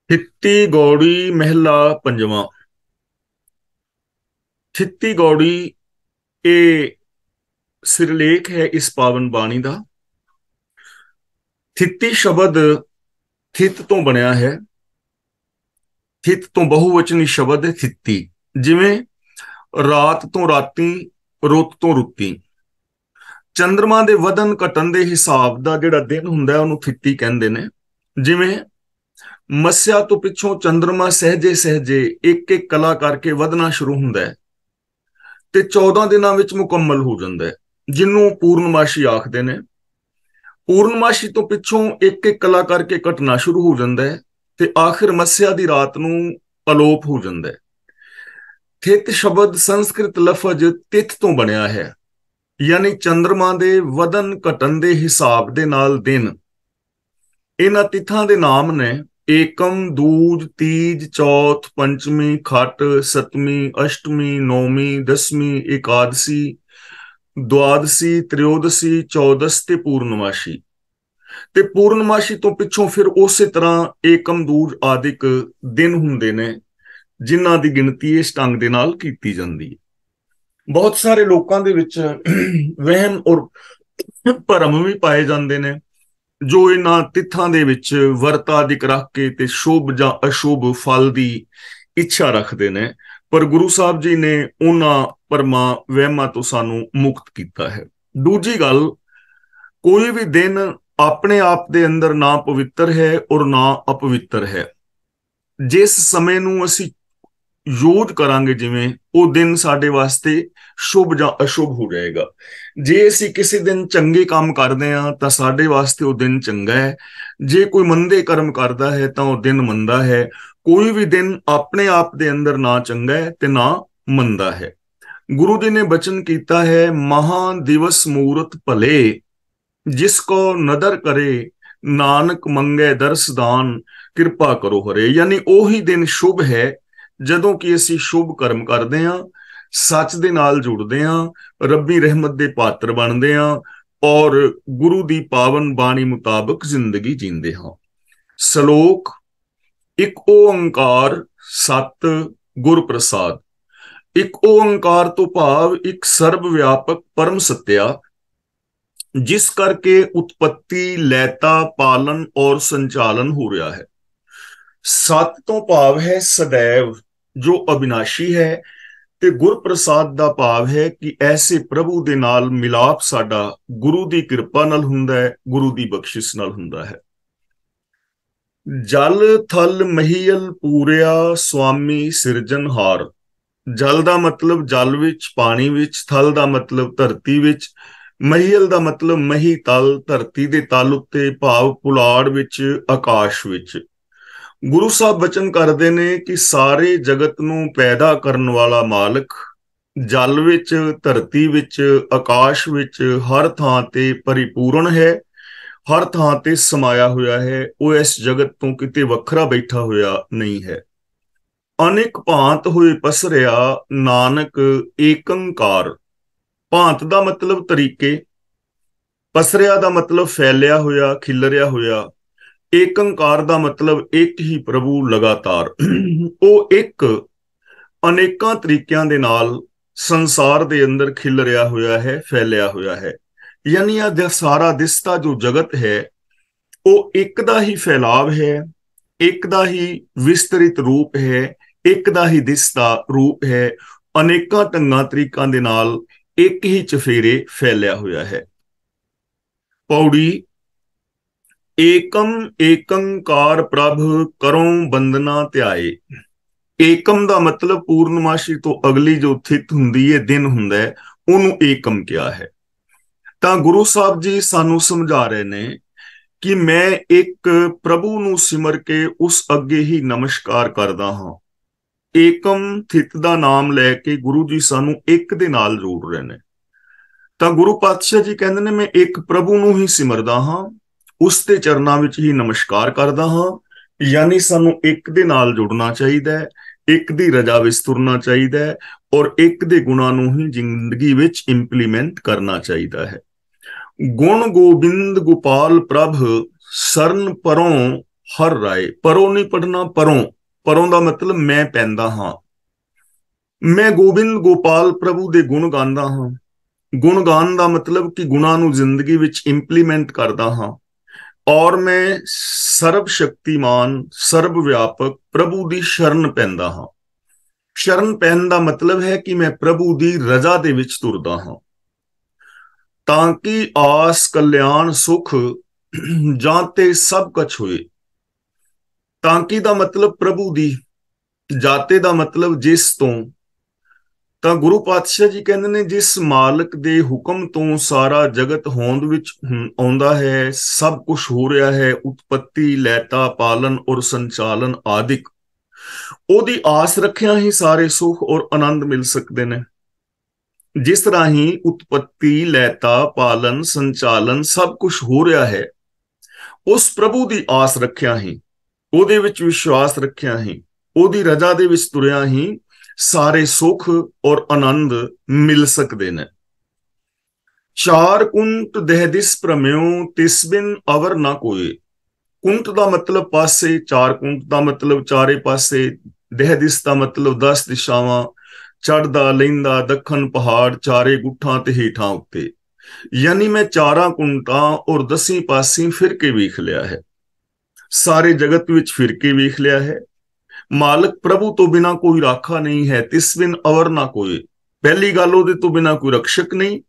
ਥਿੱਤੀ ਗੌੜੀ ਮਹਿਲਾ ਪੰਜਵਾਂ। ਥਿੱਤੀ ਗੌੜੀ ਇਹ ਸਿਰਲੇਖ ਹੈ ਇਸ ਪਾਵਨ ਬਾਣੀ ਦਾ। ਥਿੱਤੀ ਸ਼ਬਦ ਥਿੱਤ ਤੋਂ ਬਣਿਆ ਹੈ। ਥਿੱਤ ਤੋਂ ਬਹੁਵਚਨੀ ਸ਼ਬਦ ਹੈ ਥਿੱਤੀ। ਜਿਵੇਂ ਰਾਤ ਤੋਂ ਰਾਤੀ, ਰੁੱਤ ਤੋਂ ਰੁੱਤੀ। ਚੰਦਰਮਾ ਦੇ ਵਧਨ ਘਟਣ ਦੇ ਹਿਸਾਬ ਦਾ ਜਿਹੜਾ ਦਿਨ ਹੁੰਦਾ ਉਹਨੂੰ ਥਿੱਤੀ ਕਹਿੰਦੇ ਨੇ। ਜਿਵੇਂ ਮੱਸਿਆ ਤੋਂ ਪਿੱਛੋਂ ਚੰਦਰਮਾ ਸਹਿਜੇ ਸਹਿਜੇ ਇੱਕ ਇੱਕ ਕਲਾ ਕਰਕੇ ਵਧਣਾ ਸ਼ੁਰੂ ਹੁੰਦਾ ਹੈ ਤੇ 14 ਦਿਨਾਂ ਵਿੱਚ ਮੁਕੰਮਲ ਹੋ ਜਾਂਦਾ ਹੈ, ਜਿਹਨੂੰ ਪੂਰਨਮਾਸ਼ੀ ਆਖਦੇ ਨੇ। ਪੂਰਨਮਾਸ਼ੀ ਤੋਂ ਪਿੱਛੋਂ ਇੱਕ ਇੱਕ ਕਲਾ ਕਰਕੇ ਘਟਣਾ ਸ਼ੁਰੂ ਹੋ ਜਾਂਦਾ ਹੈ ਤੇ ਆਖਿਰ ਮੱਸਿਆ ਦੀ ਰਾਤ ਨੂੰ ਅਲੋਪ ਹੋ ਜਾਂਦਾ ਹੈ। ਥਿਤ ਸ਼ਬਦ ਸੰਸਕ੍ਰਿਤ ਲਫ਼ਜ਼ ਤਿਥ ਤੋਂ ਬਣਿਆ ਹੈ, ਯਾਨੀ ਚੰਦਰਮਾ ਦੇ ਵਧਨ ਘਟਣ ਦੇ ਹਿਸਾਬ ਦੇ ਨਾਲ ਦਿਨ। ਇਹਨਾਂ ਤਿਥਾਂ ਦੇ ਨਾਮ ਨੇ ਏਕਮ, ਦੂਜ, ਤੀਜ, ਚੌਥ, ਪੰਚਮੀ, ਖੱਟ, ਸਤਵੀਂ, ਅਸ਼ਟਮੀ, ਨੌਵੀਂ, ਦਸਵੀਂ, ਇਕਾਦਸ਼ੀ, ਦੁਆਦਸ਼ੀ, ਤ੍ਰਿयोदशी, ਚੌਦਸ ਤੇ ਪੂਰਨਮਾਸ਼ੀ। ਤੇ ਪੂਰਨਮਾਸ਼ੀ ਤੋਂ ਪਿੱਛੋਂ ਫਿਰ ਉਸੇ ਤਰ੍ਹਾਂ ਏਕਮ, ਦੂਜ ਆਦਿਕ ਦਿਨ ਹੁੰਦੇ ਨੇ, ਜਿਨ੍ਹਾਂ ਦੀ ਗਿਣਤੀ ਇਸ ਢੰਗ ਦੇ ਨਾਲ ਕੀਤੀ ਜਾਂਦੀ ਹੈ। ਬਹੁਤ ਸਾਰੇ ਲੋਕਾਂ ਦੇ ਵਿੱਚ ਵਹਿਮ ਔਰ ਭਰਮ ਵੀ ਪਾਏ ਜਾਂਦੇ ਨੇ, ਜੋ ਇਹਨਾਂ ਤਿੱਥਾਂ ਦੇ ਵਿੱਚ ਵਰਤ ਆਦਿਕ ਰੱਖ ਕੇ ਤੇ ਸ਼ੁਭ ਜਾਂ ਅਸ਼ੁਭ ਫਲ ਦੀ ਇੱਛਾ ਰੱਖਦੇ ਨੇ। ਪਰ ਗੁਰੂ ਸਾਹਿਬ ਜੀ ਨੇ ਉਹਨਾਂ ਭਰਮਾਂ ਵਹਿਮਾਂ ਤੋਂ ਸਾਨੂੰ ਮੁਕਤ ਕੀਤਾ ਹੈ। ਦੂਜੀ ਗੱਲ, ਕੋਈ ਵੀ ਦਿਨ ਆਪਣੇ ਆਪ ਦੇ ਅੰਦਰ ਨਾ ਪਵਿੱਤਰ ਹੈ ਔਰ ਨਾ ਅਪਵਿੱਤਰ ਹੈ। ਜਿਸ ਸਮੇਂ ਨੂੰ ਅਸੀਂ ਯੂਜ਼ ਕਰਾਂਗੇ, ਜਿਵੇਂ ਉਹ ਦਿਨ ਸਾਡੇ ਵਾਸਤੇ ਸ਼ੁਭ ਜਾਂ ਅਸ਼ੁਭ ਹੋ ਜਾਏਗਾ। ਜੇ ਅਸੀਂ ਕਿਸੇ ਦਿਨ ਚੰਗੇ ਕੰਮ ਕਰਦੇ ਹਾਂ ਤਾਂ ਸਾਡੇ ਵਾਸਤੇ ਉਹ ਦਿਨ ਚੰਗਾ ਹੈ, ਜੇ ਕੋਈ ਮੰਦੇ ਕਰਮ ਕਰਦਾ ਹੈ ਤਾਂ ਉਹ ਦਿਨ ਮੰਦਾ ਹੈ। ਕੋਈ ਵੀ ਦਿਨ ਆਪਣੇ ਆਪ ਦੇ ਅੰਦਰ ਨਾ ਚੰਗਾ ਹੈ ਤੇ ਨਾ ਮੰਦਾ ਹੈ। ਗੁਰੂ ਜੀ ਨੇ ਬਚਨ ਕੀਤਾ ਹੈ, ਮਹਾ ਦਿਵਸ ਮੂਰਤ ਭਲੇ, ਜਿਸ ਕੋ ਨਦਰ ਕਰੇ ਨਾਨਕ ਮੰਗੇ ਦਰਸ ਦਾਨ, ਕਿਰਪਾ ਕਰੋ ਹਰੇ। ਯਾਨੀ ਉਹੀ ਦਿਨ ਸ਼ੁਭ ਹੈ ਜਦੋਂ ਕਿ ਅਸੀਂ ਸ਼ੁਭ ਕਰਮ ਕਰਦੇ ਹਾਂ, ਸੱਚ ਦੇ ਨਾਲ ਜੁੜਦੇ ਹਾਂ, ਰੱਬੀ ਰਹਿਮਤ ਦੇ ਪਾਤਰ ਬਣਦੇ ਹਾਂ ਔਰ ਗੁਰੂ ਦੀ ਪਾਵਨ ਬਾਣੀ ਮੁਤਾਬਕ ਜ਼ਿੰਦਗੀ ਜੀਂਦੇ ਹਾਂ। ਸ਼ਲੋਕ। ਇੱਕ ਓੰਕਾਰ ਸਤ ਗੁਰ ਪ੍ਰਸਾਦ। ਇੱਕ ਓੰਕਾਰ ਤੋਂ ਭਾਵ ਇੱਕ ਸਰਬ ਵਿਆਪਕ ਪਰਮ ਸੱਤਿਆ, ਜਿਸ ਕਰਕੇ ਉਤਪत्ति, ਲੈਤਾ, ਪਾਲਨ ਔਰ ਸੰਚਾਲਨ ਹੋ ਰਿਹਾ ਹੈ। ਸਤ ਤੋਂ ਭਾਵ ਹੈ ਸदैव, ਜੋ ਅਬਿਨਾਸ਼ੀ ਹੈ, ਤੇ ਗੁਰ ਪ੍ਰਸਾਦ ਦਾ ਭਾਵ ਹੈ ਕਿ ਐਸੇ ਪ੍ਰਭੂ ਦੇ ਨਾਲ ਮਿਲਾਪ ਸਾਡਾ ਗੁਰੂ ਦੀ ਕਿਰਪਾ ਨਾਲ ਹੁੰਦਾ ਹੈ, ਗੁਰੂ ਦੀ ਬਖਸ਼ਿਸ਼ ਨਾਲ ਹੁੰਦਾ ਹੈ। ਜਲ ਥਲ ਮਹੀਲ ਪੂਰਿਆ, ਸੁਆਮੀ ਸਿਰਜਨਹਾਰ। ਜਲ ਦਾ ਮਤਲਬ ਜਲ ਵਿੱਚ, ਪਾਣੀ ਵਿੱਚ। ਥਲ ਦਾ ਮਤਲਬ ਧਰਤੀ ਵਿੱਚ। ਮਹੀਲ ਦਾ ਮਤਲਬ ਮਹੀ ਤਲ, ਧਰਤੀ ਦੇ ਤਲ ਉੱਤੇ, ਭਾਵ ਪੁਲਾੜ ਵਿੱਚ, ਆਕਾਸ਼ ਵਿੱਚ। ਗੁਰੂ ਸਾਹਿਬ ਬਚਨ ਕਰਦੇ ਨੇ ਕਿ ਸਾਰੇ ਜਗਤ ਨੂੰ ਪੈਦਾ ਕਰਨ ਵਾਲਾ ਮਾਲਕ ਜਲ ਵਿੱਚ, ਧਰਤੀ ਵਿੱਚ, ਆਕਾਸ਼ ਵਿੱਚ, ਹਰ ਥਾਂ ਤੇ ਪਰਿਪੂਰਨ ਹੈ, ਹਰ ਥਾਂ ਤੇ ਸਮਾਇਆ ਹੋਇਆ ਹੈ। ਉਹ ਇਸ ਜਗਤ ਤੋਂ ਕਿਤੇ ਵੱਖਰਾ ਬੈਠਾ ਹੋਇਆ ਨਹੀਂ ਹੈ। ਅਨੇਕ ਭਾਂਤ ਹੋਏ ਪਸਰਿਆ, ਨਾਨਕ ਏਕੰਕਾਰ। ਭਾਂਤ ਦਾ ਮਤਲਬ ਤਰੀਕੇ, ਪਸਰਿਆ ਦਾ ਮਤਲਬ ਫੈਲਿਆ ਹੋਇਆ, ਖਿਲਰਿਆ ਹੋਇਆ। ਏਕੰਕਾਰ ਦਾ ਮਤਲਬ ਇੱਕ ਹੀ ਪ੍ਰਭੂ ਲਗਾਤਾਰ। ਉਹ ਇੱਕ ਅਨੇਕਾਂ ਤਰੀਕਿਆਂ ਦੇ ਨਾਲ ਸੰਸਾਰ ਦੇ ਅੰਦਰ ਖਿਲਰਿਆ ਹੋਇਆ ਹੈ, ਫੈਲਿਆ ਹੋਇਆ ਹੈ। ਯਾਨੀ ਇਹ ਸਾਰਾ ਦਿਸਦਾ ਜੋ ਜਗਤ ਹੈ ਉਹ ਇੱਕ ਦਾ ਹੀ ਫੈਲਾਵ ਹੈ, ਇੱਕ ਦਾ ਹੀ ਵਿਸਤ੍ਰਿਤ ਰੂਪ ਹੈ, ਇੱਕ ਦਾ ਹੀ ਦਿਸਦਾ ਰੂਪ ਹੈ। ਅਨੇਕਾਂ ਢੰਗਾਂ ਤਰੀਕਾਂ ਦੇ ਨਾਲ ਇੱਕ ਹੀ ਚਫੇਰੇ ਫੈਲਿਆ ਹੋਇਆ ਹੈ। ਪੌੜੀ। ਏਕਮ ਏਕੰਕਾਰ ਪ੍ਰਭ, ਕਰੋ ਬੰਦਨਾ ਧਿਆਏ। ਏਕਮ ਦਾ ਮਤਲਬ ਪੂਰਨਮਾਸ਼ੀ ਤੋਂ ਅਗਲੀ ਜੋ ਥਿਤ ਹੁੰਦੀ ਹੈ, ਦਿਨ ਹੁੰਦਾ ਹੈ, ਉਹਨੂੰ ਏਕਮ ਕਿਹਾ ਹੈ। ਤਾਂ ਗੁਰੂ ਸਾਹਿਬ ਜੀ ਸਾਨੂੰ ਸਮਝਾ ਰਹੇ ਨੇ ਕਿ ਮੈਂ ਇੱਕ ਪ੍ਰਭੂ ਨੂੰ ਸਿਮਰ ਕੇ ਉਸ ਅੱਗੇ ਹੀ ਨਮਸਕਾਰ ਕਰਦਾ ਹਾਂ। ਏਕਮ ਥਿਤ ਦਾ ਨਾਮ ਲੈ ਕੇ ਗੁਰੂ ਜੀ ਸਾਨੂੰ ਇੱਕ ਦੇ ਨਾਲ ਜੋੜ ਰਹੇ ਨੇ। ਤਾਂ ਗੁਰੂ ਪਾਤਸ਼ਾਹ ਜੀ ਕਹਿੰਦੇ ਨੇ, ਮੈਂ ਇੱਕ ਪ੍ਰਭੂ ਨੂੰ ਹੀ ਸਿਮਰਦਾ ਹਾਂ, ਉਸ ਦੇ ਚਰਨਾਂ ਵਿੱਚ ਹੀ ਨਮਸਕਾਰ ਕਰਦਾ ਹਾਂ। ਯਾਨੀ ਸਾਨੂੰ ਇੱਕ ਦੇ ਨਾਲ ਜੁੜਨਾ ਚਾਹੀਦਾ ਹੈ, ਇੱਕ ਦੀ ਰਜਾ ਵਿੱਚ ਤੁਰਨਾ ਚਾਹੀਦਾ ਹੈ ਔਰ ਇੱਕ ਦੇ ਗੁਣਾਂ ਨੂੰ ਹੀ ਜ਼ਿੰਦਗੀ ਵਿੱਚ ਇੰਪਲੀਮੈਂਟ ਕਰਨਾ ਚਾਹੀਦਾ ਹੈ। ਗੁਣ ਗੋਬਿੰਦ ਗੋਪਾਲ ਪ੍ਰਭ, ਸਰਨ ਪਰੋਂ हर राय। परों नहीं पढ़ना, परों। परों का मतलब मैं पैंदा हाँ। मैं गोबिंद गोपाल प्रभु दे गुण गांदा हाँ। गुण गान का मतलब कि गुणां नूं जिंदगी विच इंप्लीमेंट करदा हाँ। और मैं सर्व शक्तिमान सर्व व्यापक प्रभु दी शरण पैंदा हाँ। शरण पैन का मतलब है कि मैं प्रभु दी रजा दे विच तुरदा हाँ, ताकि आस कल्याण सुख जाते सब कुछ होए। ताकि का मतलब प्रभु दी, जाते का मतलब जिस तो। ਤਾਂ ਗੁਰੂ ਪਾਤਸ਼ਾਹ ਜੀ ਕਹਿੰਦੇ ਨੇ ਜਿਸ ਮਾਲਕ ਦੇ ਹੁਕਮ ਤੋਂ ਸਾਰਾ ਜਗਤ ਹੋਂਦ ਵਿੱਚ ਆਉਂਦਾ ਹੈ, ਸਭ ਕੁਝ ਹੋ ਰਿਹਾ ਹੈ, ਉਤਪਤੀ ਲੈਤਾ ਪਾਲਨ ਔਰ ਸੰਚਾਲਨ ਆਦਿਕ, ਉਹਦੀ ਆਸ ਰੱਖਿਆ ਹੀ ਸਾਰੇ ਸੁਖ ਔਰ ਆਨੰਦ ਮਿਲ ਸਕਦੇ ਨੇ। ਜਿਸ ਤਰ੍ਹਾਂ ਹੀ ਉਤਪਤੀ ਲੈਤਾ ਪਾਲਨ ਸੰਚਾਲਨ ਸਭ ਕੁਝ ਹੋ ਰਿਹਾ ਹੈ, ਉਸ ਪ੍ਰਭੂ ਦੀ ਆਸ ਰੱਖਿਆ ਹੀ, ਉਹਦੇ ਵਿੱਚ ਵਿਸ਼ਵਾਸ ਰੱਖਿਆ ਹੀ, ਉਹਦੀ ਰਜਾ ਦੇ ਵਿੱਚ ਤੁਰਿਆ ਹੀ ਸਾਰੇ ਸੁਖ ਔਰ ਆਨੰਦ ਮਿਲ ਸਕਦੇ ਨੇ। ਚਾਰ ਕੁੰਟ ਦਹਿ ਭ੍ਰਮਿਓ ਤਿਸ ਬਿਨ ਅਵਰ ਨਾ ਕੋਏ। ਕੁੰਟ ਦਾ ਮਤਲਬ ਪਾਸੇ, ਚਾਰ ਕੁੰਟ ਦਾ ਮਤਲਬ ਚਾਰੇ ਪਾਸੇ, ਦਹਿ ਦਾ ਮਤਲਬ 10 ਦਿਸ਼ਾਵਾਂ, ਚੜ੍ਹਦਾ ਲਹਿੰਦਾ ਦੱਖਣ ਪਹਾੜ ਚਾਰੇ ਗੁੱਠਾਂ ਤੇ ਹੇਠਾਂ ਉੱਤੇ। ਯਾਨੀ ਮੈਂ ਚਾਰਾਂ ਕੁੰਟਾਂ ਔਰ 10 ਪਾਸੇ ਫਿਰ ਕੇ ਵੇਖ ਲਿਆ ਹੈ, ਸਾਰੇ ਜਗਤ ਵਿੱਚ ਫਿਰ ਕੇ ਵੇਖ ਲਿਆ ਹੈ। ਮਾਲਕ ਪ੍ਰਭੂ ਤੋਂ ਬਿਨਾ ਕੋਈ ਰਾਖਾ ਨਹੀਂ ਹੈ। ਤਿਸ ਬਿਨ ਅਵਰ ਨਾ ਕੋਏ, ਪਹਿਲੀ ਗੱਲ ਉਹਦੇ ਤੋਂ ਬਿਨਾ ਕੋਈ ਰਕਸ਼ਕ ਨਹੀਂ,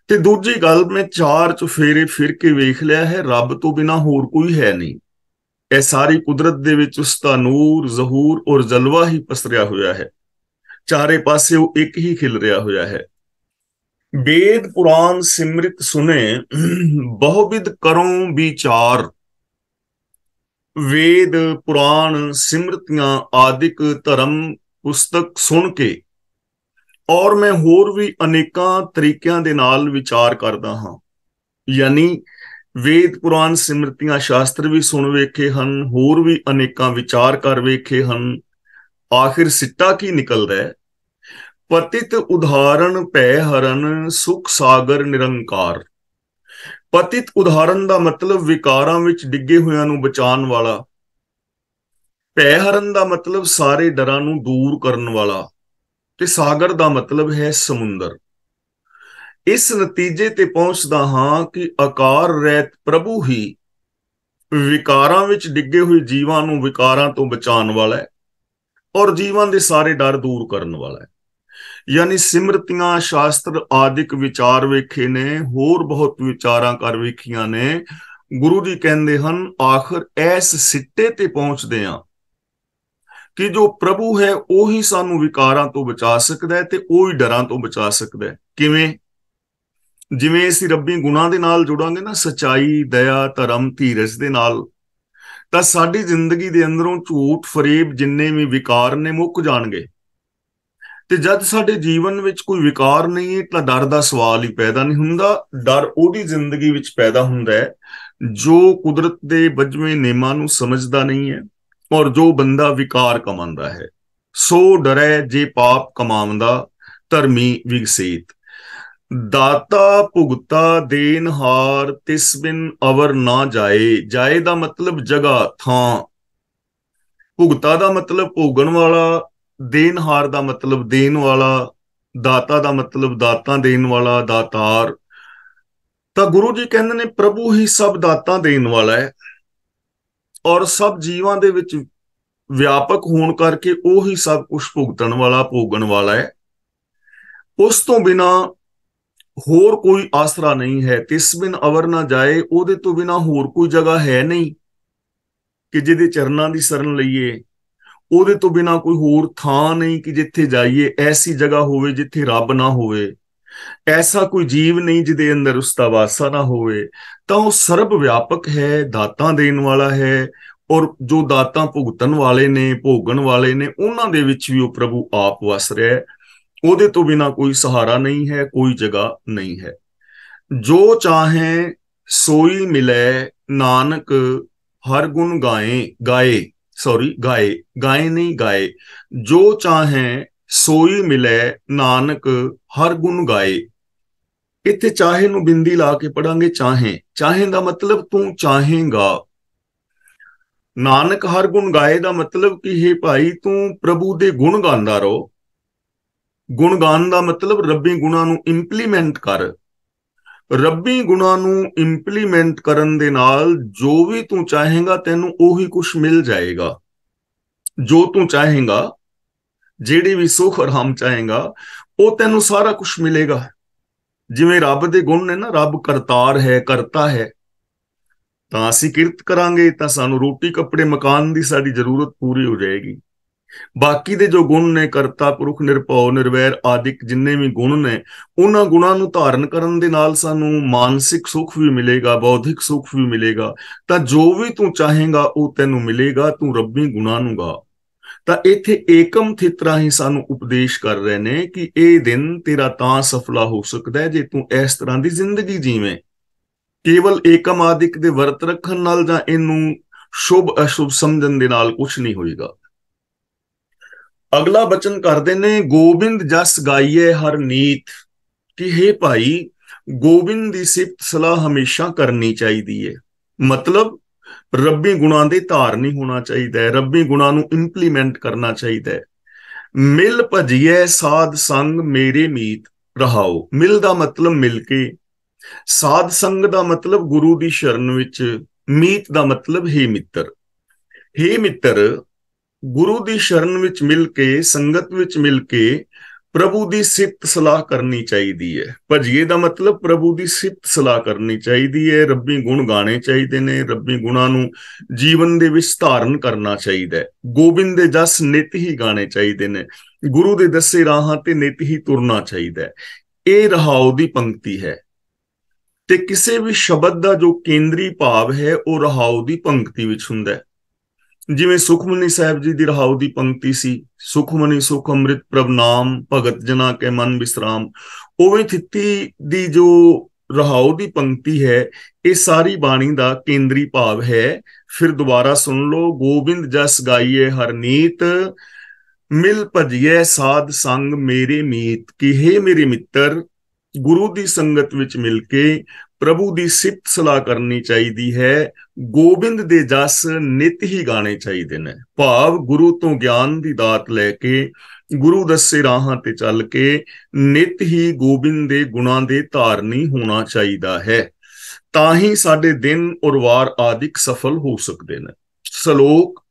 ਤੇ ਦੂਜੀ ਗੱਲ ਮੈਂ ਚਾਰ ਚੁਫੇਰੇ ਫਿਰ ਕੇ ਵੇਖ ਲਿਆ ਹੈ, ਰੱਬ ਤੋਂ ਬਿਨਾ ਹੋਰ ਕੋਈ ਹੈ ਨਹੀਂ। ਇਹ ਸਾਰੀ ਕੁਦਰਤ ਦੇ ਵਿੱਚ ਉਸ ਦਾ ਨੂਰ ਜ਼ਹੂਰ ਔਰ ਜਲਵਾ ਹੀ ਪਸਰਿਆ ਹੋਇਆ ਹੈ, ਚਾਰੇ ਪਾਸੇ ਉਹ ਇੱਕ ਹੀ ਖਿਲ ਰਿਹਾ ਹੋਇਆ ਹੈ। वेद पुराण सिमृत सुने बहुविध करों विचार। वेद पुराण सिमृतियां आदिक धर्म पुस्तक सुन के और मैं होर भी अनेकां तरीकों के नाल विचार करदा हां। यानी वेद पुराण सिमृतियां शास्त्र भी सुन वेखे हन, होर भी अनेकां विचार कर वेखे हन। आखिर सिट्टा की निकल रहा है? पतित उदाहरण भै हरन सुख सागर निरंकार। पतित उदाहरण का मतलब विकारां विच डिगे होयां नूं बचाउण वाला। भै हरन का मतलब सारे डरां नूं दूर करन वाला, ते सागर का मतलब है समुंदर। इस नतीजे ते पहुंचदा हां कि आकार रहत प्रभु ही विकारां विच डिगे हुए जीवां नूं विकारां तो बचाउण वाला है और जीवां दे सारे डर दूर करन वाला है। यानी सिमरतियां शास्त्र आदिक विचार वेखे ने, होर बहुत विचारां कर वेखियां ने। गुरु जी कहंदे हन आखिर ऐस सिट्टे ते पहुंचदे हां कि जो प्रभु है ਉਹੀ ਸਾਨੂੰ ਵਿਕਾਰਾਂ ਤੋਂ ਬਚਾ ਸਕਦਾ ਹੈ ਤੇ ਉਹੀ ਡਰਾਂ ਤੋਂ ਬਚਾ ਸਕਦਾ ਹੈ। ਕਿਵੇਂ? ਜਿਵੇਂ ਅਸੀਂ ਰੱਬੀ ਗੁਣਾਂ ਦੇ ਨਾਲ ਜੁੜਾਂਗੇ ਨਾ, ਸਚਾਈ ਦਇਆ ਧਰਮ ਧੀਰਜ ਦੇ ਨਾਲ, ਤਾਂ ਸਾਡੀ ਜ਼ਿੰਦਗੀ ਦੇ ਅੰਦਰੋਂ ਝੂਠ ਫਰੇਬ ਜਿੰਨੇ ਵੀ ਵਿਕਾਰ ਨੇ ਮੁੱਕ ਜਾਣਗੇ। ਤੇ ਜਦ ਸਾਡੇ ਜੀਵਨ ਵਿੱਚ ਕੋਈ ਵਿਕਾਰ ਨਹੀਂ ਹੈ ਤਾਂ ਡਰ ਦਾ ਸਵਾਲ ਹੀ ਪੈਦਾ ਨਹੀਂ ਹੁੰਦਾ। ਡਰ ਉਹਦੀ ਜ਼ਿੰਦਗੀ ਵਿੱਚ ਪੈਦਾ ਹੁੰਦਾ ਹੈ ਜੋ ਕੁਦਰਤ ਦੇ ਵੱਜਵੇਂ ਨਿਯਮਾਂ ਨੂੰ ਸਮਝਦਾ ਨਹੀਂ ਹੈ ਔਰ ਜੋ ਬੰਦਾ ਵਿਕਾਰ ਕਮਾਉਂਦਾ ਹੈ। ਸੋ ਡਰੈ ਜੇ ਪਾਪ ਕਮਾਉਂਦਾ ਧਰਮੀ ਵਿਗਸੇਤ। ਦਾਤਾ ਭੁਗਤਾ ਦੇਨਹਾਰ ਤਿਸ ਬਿਨ ਅਵਰ ਨਾ ਜਾਏ। ਜਾਏ ਦਾ ਮਤਲਬ ਜਗ੍ਹਾ ਥਾਂ, ਭੁਗਤਾ ਦਾ ਮਤਲਬ ਭੋਗਣ ਵਾਲਾ, ਦੇਨਹਾਰ ਦਾ ਮਤਲਬ ਦੇਣ ਵਾਲਾ, ਦਾਤਾ ਦਾ ਮਤਲਬ ਦਾਤਾਂ ਦੇਣ ਵਾਲਾ, ਦਾਤਾਰ। ਤਾਂ ਗੁਰੂ ਜੀ ਕਹਿੰਦੇ ਨੇ ਪ੍ਰਭੂ ਹੀ ਸਭ ਦਾਤਾਂ ਦੇਣ ਵਾਲਾ ਹੈ ਔਰ ਸਭ ਜੀਵਾਂ ਦੇ ਵਿੱਚ ਵਿਆਪਕ ਹੋਣ ਕਰਕੇ ਉਹ ਹੀ ਸਭ ਕੁਝ ਭੁਗਤਣ ਵਾਲਾ ਭੋਗਣ ਵਾਲਾ ਹੈ। ਉਸ ਤੋਂ ਬਿਨਾ ਹੋਰ ਕੋਈ ਆਸਰਾ ਨਹੀਂ ਹੈ। ਤਿਸ ਬਿਨ ਅਵਰ ਨਾ ਜਾਏ, ਉਹਦੇ ਤੋਂ ਬਿਨਾ ਹੋਰ ਕੋਈ ਜਗ੍ਹਾ ਹੈ ਨਹੀਂ ਕਿ ਜਿਹਦੇ ਚਰਨਾਂ ਦੀ ਸ਼ਰਨ ਲਈਏ। ਉਹਦੇ ਤੋਂ ਬਿਨਾ ਕੋਈ ਹੋਰ ਥਾਂ ਨਹੀਂ ਕਿ ਜਿੱਥੇ ਜਾਈਏ, ਐਸੀ ਜਗ੍ਹਾ ਹੋਵੇ ਜਿੱਥੇ ਰੱਬ ਨਾ ਹੋਵੇ, ਐਸਾ ਕੋਈ ਜੀਵ ਨਹੀਂ ਜਿਹਦੇ ਅੰਦਰ ਉਸਦਾ ਵਾਸਾ ਨਾ ਹੋਵੇ। ਤਾਂ ਉਹ ਸਰਬ ਵਿਆਪਕ ਹੈ, ਦਾਤਾਂ ਦੇਣ ਵਾਲਾ ਹੈ ਔਰ ਜੋ ਦਾਤਾਂ ਭੁਗਤਣ ਵਾਲੇ ਨੇ, ਭੋਗਣ ਵਾਲੇ ਨੇ, ਉਹਨਾਂ ਦੇ ਵਿੱਚ ਵੀ ਉਹ ਪ੍ਰਭੂ ਆਪ ਵਸ ਰਿਹਾ ਹੈ। ਉਹਦੇ ਤੋਂ ਬਿਨਾ ਕੋਈ ਸਹਾਰਾ ਨਹੀਂ ਹੈ, ਕੋਈ ਜਗ੍ਹਾ ਨਹੀਂ ਹੈ। ਜੋ ਚਾਹੇ ਸੋਈ ਮਿਲੇ ਨਾਨਕ हर गुण गाए गाए, सॉरी गाए गाए नहीं गाए। जो चाहे सोई मिले नानक हर गुण गाए। इत्थे चाहे ਨੂੰ ਬਿੰਦੀ ਲਾ ਕੇ ਪੜਾਂਗੇ। ਚਾਹੇ, ਚਾਹੇ ਦਾ ਮਤਲਬ ਤੂੰ ਚਾਹੇਗਾ। ਨਾਨਕ ਹਰ ਗੁਣ ਗਾਏ ਦਾ ਮਤਲਬ ਕਿ हे ਭਾਈ ਤੂੰ ਪ੍ਰਭੂ ਦੇ ਗੁਣ ਗਾਉਂਦਾ ਰਹੋ। ਗੁਣ ਗਾਉਣ ਦਾ ਮਤਲਬ ਰੱਬੀ ਗੁਣਾਂ ਨੂੰ ਇੰਪਲੀਮੈਂਟ ਕਰ। ਰੱਬੀ ਗੁਣਾਂ ਨੂੰ ਇੰਪਲੀਮੈਂਟ ਕਰਨ ਦੇ ਨਾਲ ਜੋ ਵੀ ਤੂੰ ਚਾਹੇਗਾ ਤੈਨੂੰ ਉਹੀ ਕੁਝ ਮਿਲ ਜਾਏਗਾ। ਜੋ ਤੂੰ ਚਾਹੇਗਾ, ਜਿਹੜੀ ਵੀ ਸੁਖ ਆਰਾਮ ਚਾਹੇਗਾ, ਉਹ ਤੈਨੂੰ ਸਾਰਾ ਕੁਝ ਮਿਲੇਗਾ। ਜਿਵੇਂ ਰੱਬ ਦੇ ਗੁਣ ਨੇ ਨਾ, ਰੱਬ ਕਰਤਾਰ ਹੈ, ਕਰਤਾ ਹੈ, ਤਾਂ ਅਸੀਂ ਕਿਰਤ ਕਰਾਂਗੇ ਤਾਂ ਸਾਨੂੰ ਰੋਟੀ ਕੱਪੜੇ ਮਕਾਨ ਦੀ ਸਾਡੀ ਜ਼ਰੂਰਤ ਪੂਰੀ ਹੋ ਜਾਏਗੀ। ਬਾਕੀ ਦੇ ਜੋ ਗੁਣ ਨੇ, ਕਰਤਾ ਪੁਰਖ ਨਿਰਭਉ ਨਿਰਵੈਰ ਆਦਿਕ ਜਿੰਨੇ ਵੀ ਗੁਣ ਨੇ, ਉਹਨਾਂ ਗੁਣਾਂ ਨੂੰ ਧਾਰਨ ਕਰਨ ਦੇ ਨਾਲ ਸਾਨੂੰ ਮਾਨਸਿਕ ਸੁੱਖ ਵੀ ਮਿਲੇਗਾ, ਬੌਧਿਕ ਸੁੱਖ ਵੀ ਮਿਲੇਗਾ। ਤਾਂ ਜੋ ਵੀ ਤੂੰ ਚਾਹੇਗਾ ਉਹ ਤੈਨੂੰ ਮਿਲੇਗਾ। ਤੂੰ ਰੱਬੀ ਗੁਣਾਂ ਨੂੰ ਗਾ। ਤਾਂ ਇੱਥੇ ਏਕਮ ਥਿਤ ਰਾਹੀਂ ਸਾਨੂੰ ਉਪਦੇਸ਼ ਕਰ ਰਹੇ ਨੇ ਕਿ ਇਹ ਦਿਨ ਤੇਰਾ ਤਾਂ ਸਫਲਾ ਹੋ ਸਕਦਾ ਹੈ ਜੇ ਤੂੰ ਇਸ ਤਰ੍ਹਾਂ ਦੀ ਜ਼ਿੰਦਗੀ ਜੀਵੇਂ। ਕੇਵਲ ਏਕਮ ਆਦਿਕ ਦੇ ਵਰਤ ਰੱਖਣ ਨਾਲ ਜਾਂ ਇਹਨੂੰ ਸ਼ੁਭ ਅਸ਼ੁਭ ਸਮਝਣ ਦੇ ਨਾਲ ਕੁਝ ਨਹੀਂ ਹੋਏਗਾ। ਅਗਲਾ ਬਚਨ ਕਰਦੇ ਨੇ, ਗੋਬਿੰਦ ਜਸ ਗਾਈਏ ਹਰ ਨੀਤ, ਕਿ हे ਭਾਈ ਗੋਬਿੰਦ ਦੀ ਸਿਫਤ ਸਲਾਹ ਹਮੇਸ਼ਾ ਕਰਨੀ ਚਾਹੀਦੀ ਹੈ। ਮਤਲਬ ਰੱਬੀ ਗੁਣਾਂ ਦੇ ਧਾਰਨੀ ਹੋਣਾ ਚਾਹੀਦਾ ਹੈ, ਰੱਬੀ ਗੁਣਾਂ ਨੂੰ ਇੰਪਲੀਮੈਂਟ ਕਰਨਾ ਚਾਹੀਦਾ ਹੈ। ਮਿਲ ਭਜੀਏ ਸਾਧ ਸੰਗ ਮੇਰੇ ਮੀਤ ਰਹਾਓ। ਮਿਲ ਦਾ ਮਤਲਬ ਮਿਲ ਕੇ, ਸਾਧ ਸੰਗ ਦਾ ਮਤਲਬ ਗੁਰੂ ਦੀ ਸ਼ਰਨ ਵਿੱਚ, ਮੀਤ ਦਾ ਮਤਲਬ ਹੈ ਮਿੱਤਰ। हे ਮਿੱਤਰ, ਗੁਰੂ ਦੀ ਸ਼ਰਨ ਵਿੱਚ ਮਿਲ ਕੇ, ਸੰਗਤ ਵਿੱਚ ਮਿਲ ਕੇ ਪ੍ਰਭੂ ਦੀ ਸਿਫਤ ਸਲਾਹ ਕਰਨੀ ਚਾਹੀਦੀ ਹੈ। ਭਜੀਏ ਦਾ ਮਤਲਬ ਪ੍ਰਭੂ ਦੀ ਸਿਫਤ ਸਲਾਹ ਕਰਨੀ ਚਾਹੀਦੀ ਹੈ, ਰੱਬੀ ਗੁਣ ਗਾਣੇ ਚਾਹੀਦੇ ਨੇ, ਰੱਬੀ ਗੁਣਾਂ ਨੂੰ ਜੀਵਨ ਦੇ ਵਿੱਚ ਧਾਰਨ ਕਰਨਾ ਚਾਹੀਦਾ ਹੈ। ਗੋਬਿੰਦ ਦੇ ਜਸ ਨਿਤ ਹੀ ਗਾਣੇ ਚਾਹੀਦੇ ਨੇ, ਗੁਰੂ ਦੇ ਦੱਸੇ ਰਾਹਾਂ ਤੇ ਨਿਤ ਹੀ ਤੁਰਨਾ ਚਾਹੀਦਾ ਹੈ। ਇਹ ਰਹਾਉ ਦੀ ਪੰਕਤੀ ਹੈ। ਤੇ ਕਿਸੇ ਵੀ ਸ਼ਬਦ ਦਾ ਜੋ ਕੇਂਦਰੀ ਭਾਵ ਹੈ ਉਹ ਰਹਾਉ ਦੀ ਪੰਕਤੀ ਵਿੱਚ ਹੁੰਦਾ ਹੈ। ਜਿਵੇਂ ਸੁਖਮਨੀ ਸਾਹਿਬ ਜੀ ਦੀ ਰਹਾਉ ਦੀ ਪੰਕਤੀ ਸੀ, ਸੁਖਮਨੀ ਸੁਖ ਅੰਮ੍ਰਿਤ ਪ੍ਰਭ ਨਾਮ, ਭਗਤ ਜਨਾ ਕੇ ਮਨ ਵਿਸਰਾਮ। ਉਵੇਂ ਥਿੱਤੀ ਦੀ ਜੋ ਰਹਾਉ ਦੀ ਪੰਕਤੀ ਹੈ, ਇਹ ਸਾਰੀ ਬਾਣੀ ਦਾ ਕੇਂਦਰੀ ਭਾਵ ਹੈ। ਫਿਰ ਦੁਬਾਰਾ ਸੁਣ ਲਓ, ਗੋਬਿੰਦ ਜਸ ਗਾਈਏ ਹਰ ਨੀਤ, ਮਿਲ ਭਜੀਏ ਸਾਧ ਸੰਗ ਮੇਰੇ ਮੀਤ, ਕਿ हे ਮੇਰੇ ਮਿੱਤਰ, ਗੁਰੂ ਦੀ ਸੰਗਤ ਵਿੱਚ ਮਿਲ ਕੇ ਪ੍ਰਭੂ ਦੀ ਸਿਫਤ ਸਲਾਹ ਕਰਨੀ ਚਾਹੀਦੀ ਹੈ। ਗੋਬਿੰਦ ਦੇ ਜਸ ਨਿਤ ਹੀ ਗਾਣੇ ਚਾਹੀਦੇ ਨੇ। ਭਾਵ ਗੁਰੂ ਤੋਂ ਗਿਆਨ ਦੀ ਦਾਤ ਲੈ ਕੇ, ਗੁਰੂ ਦੱਸੇ ਰਾਹਾਂ ਤੇ ਚੱਲ ਕੇ ਨਿਤ ਹੀ ਗੋਬਿੰਦ ਦੇ ਗੁਣਾਂ ਦੇ ਧਾਰਨੀ ਹੋਣਾ ਚਾਹੀਦਾ ਹੈ। ਤਾਂ ਹੀ ਸਾਡੇ ਦਿਨ ਔਰ ਵਾਰ ਆਦਿਕ ਸਫਲ ਹੋ ਸਕਦੇ ਨੇ। ਸ਼ਲੋਕ,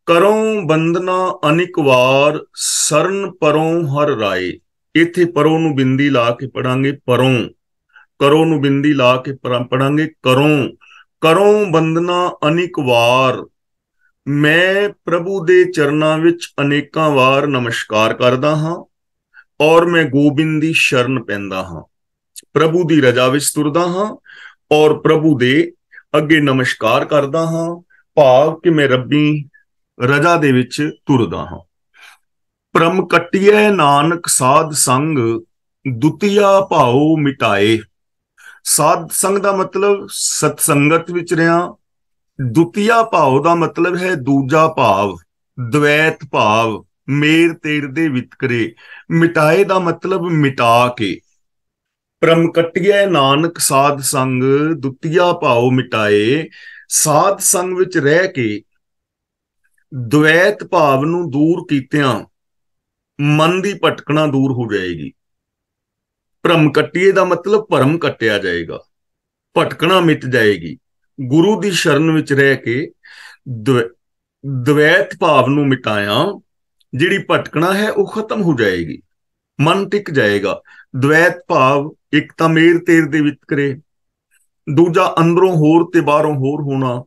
ਕਰੋ ਬੰਦਨਾ ਅਨਿਕ ਵਾਰ, ਸਰਨ ਪਰੋਂ ਹਰ ਰਾਏ। ਇੱਥੇ ਪਰੋਂ ਨੂੰ ਬਿੰਦੀ ਲਾ ਕੇ ਪੜਾਂਗੇ ਪਰੋਂ, ਕਰੋ ਨੂੰ ਬਿੰਦੀ ਲਾ ਕੇ ਪੜਾਂਗੇ ਕਰੋਂ। ਕਰੋਂ ਬੰਦਨਾ ਅਨਿਕ ਵਾਰ, ਮੈਂ ਪ੍ਰਭੂ ਦੇ ਚਰਨਾਂ ਵਿੱਚ ਅਨੇਕਾਂ ਵਾਰ ਨਮਸਕਾਰ ਕਰਦਾ ਹਾਂ ਔਰ ਮੈਂ ਗੋਬਿੰਦ ਦੀ ਸ਼ਰਨ ਪੈਂਦਾ ਹਾਂ। ਪ੍ਰਭੂ ਦੀ ਰਜਾ ਵਿੱਚ ਤੁਰਦਾ ਹਾਂ ਔਰ ਪ੍ਰਭੂ ਦੇ ਅੱਗੇ ਨਮਸਕਾਰ ਕਰਦਾ ਹਾਂ। ਭਾਵ ਕਿ ਮੈਂ ਰੱਬੀ ਰਜਾ ਦੇ ਵਿੱਚ ਤੁਰਦਾ ਹਾਂ। ਭ੍ਰਮ ਕੱਟਿਐ ਨਾਨਕ ਸਾਧ ਸੰਗ, ਦੁਤੀਆ ਭਾਉ ਮਿਟਾਏ। ਸਾਧ ਸੰਗ ਦਾ ਮਤਲਬ ਸਤਸੰਗਤ ਵਿੱਚ ਰਿਹਾ। ਦੁਤੀਆ ਭਾਵ ਦਾ ਮਤਲਬ ਹੈ ਦੂਜਾ ਭਾਵ, ਦ્વੈਤ ਭਾਵ, ਮੇਰ ਤੇਰ ਦੇ ਵਿਤਕਰੇ। ਮਿਟਾਏ ਦਾ ਮਤਲਬ ਮਿਟਾ ਕੇ। ਭ੍ਰਮ ਕੱਟਿਐ ਨਾਨਕ ਸਾਧ ਸੰਗ, ਦੁਤੀਆ ਭਾਉ ਮਿਟਾਏ। ਸਾਧ ਸੰਗ ਵਿੱਚ ਰਹਿ ਕੇ ਦ્વੈਤ ਭਾਵ ਨੂੰ ਦੂਰ ਕੀਤਿਆਂ ਮਨ ਦੀ ਭਟਕਣਾ ਦੂਰ ਹੋ ਜਾਏਗੀ। ਭ੍ਰਮ ਕੱਟੀਏ ਦਾ ਮਤਲਬ ਭਰਮ ਕੱਟਿਆ ਜਾਏਗਾ, ਭਟਕਣਾ ਮਿਟ ਜਾਏਗੀ। ਗੁਰੂ ਦੀ ਸ਼ਰਨ ਵਿੱਚ ਰਹਿ ਕੇ ਦ્વੈਤ ਭਾਵ ਨੂੰ ਮਿਟਾਇਆ, ਜਿਹੜੀ ਭਟਕਣਾ ਹੈ ਉਹ ਖਤਮ ਹੋ ਜਾਏਗੀ, ਮਨ ਟਿਕ ਜਾਏਗਾ। ਦ્વੈਤ ਭਾਵ ਇੱਕ ਤਾਂ ਮੇਰ ਤੇਰ ਦੇ ਵਿਤਕਰੇ, ਦੂਜਾ ਅੰਦਰੋਂ ਹੋਰ ਤੇ ਬਾਹਰੋਂ ਹੋਰ ਹੋਣਾ,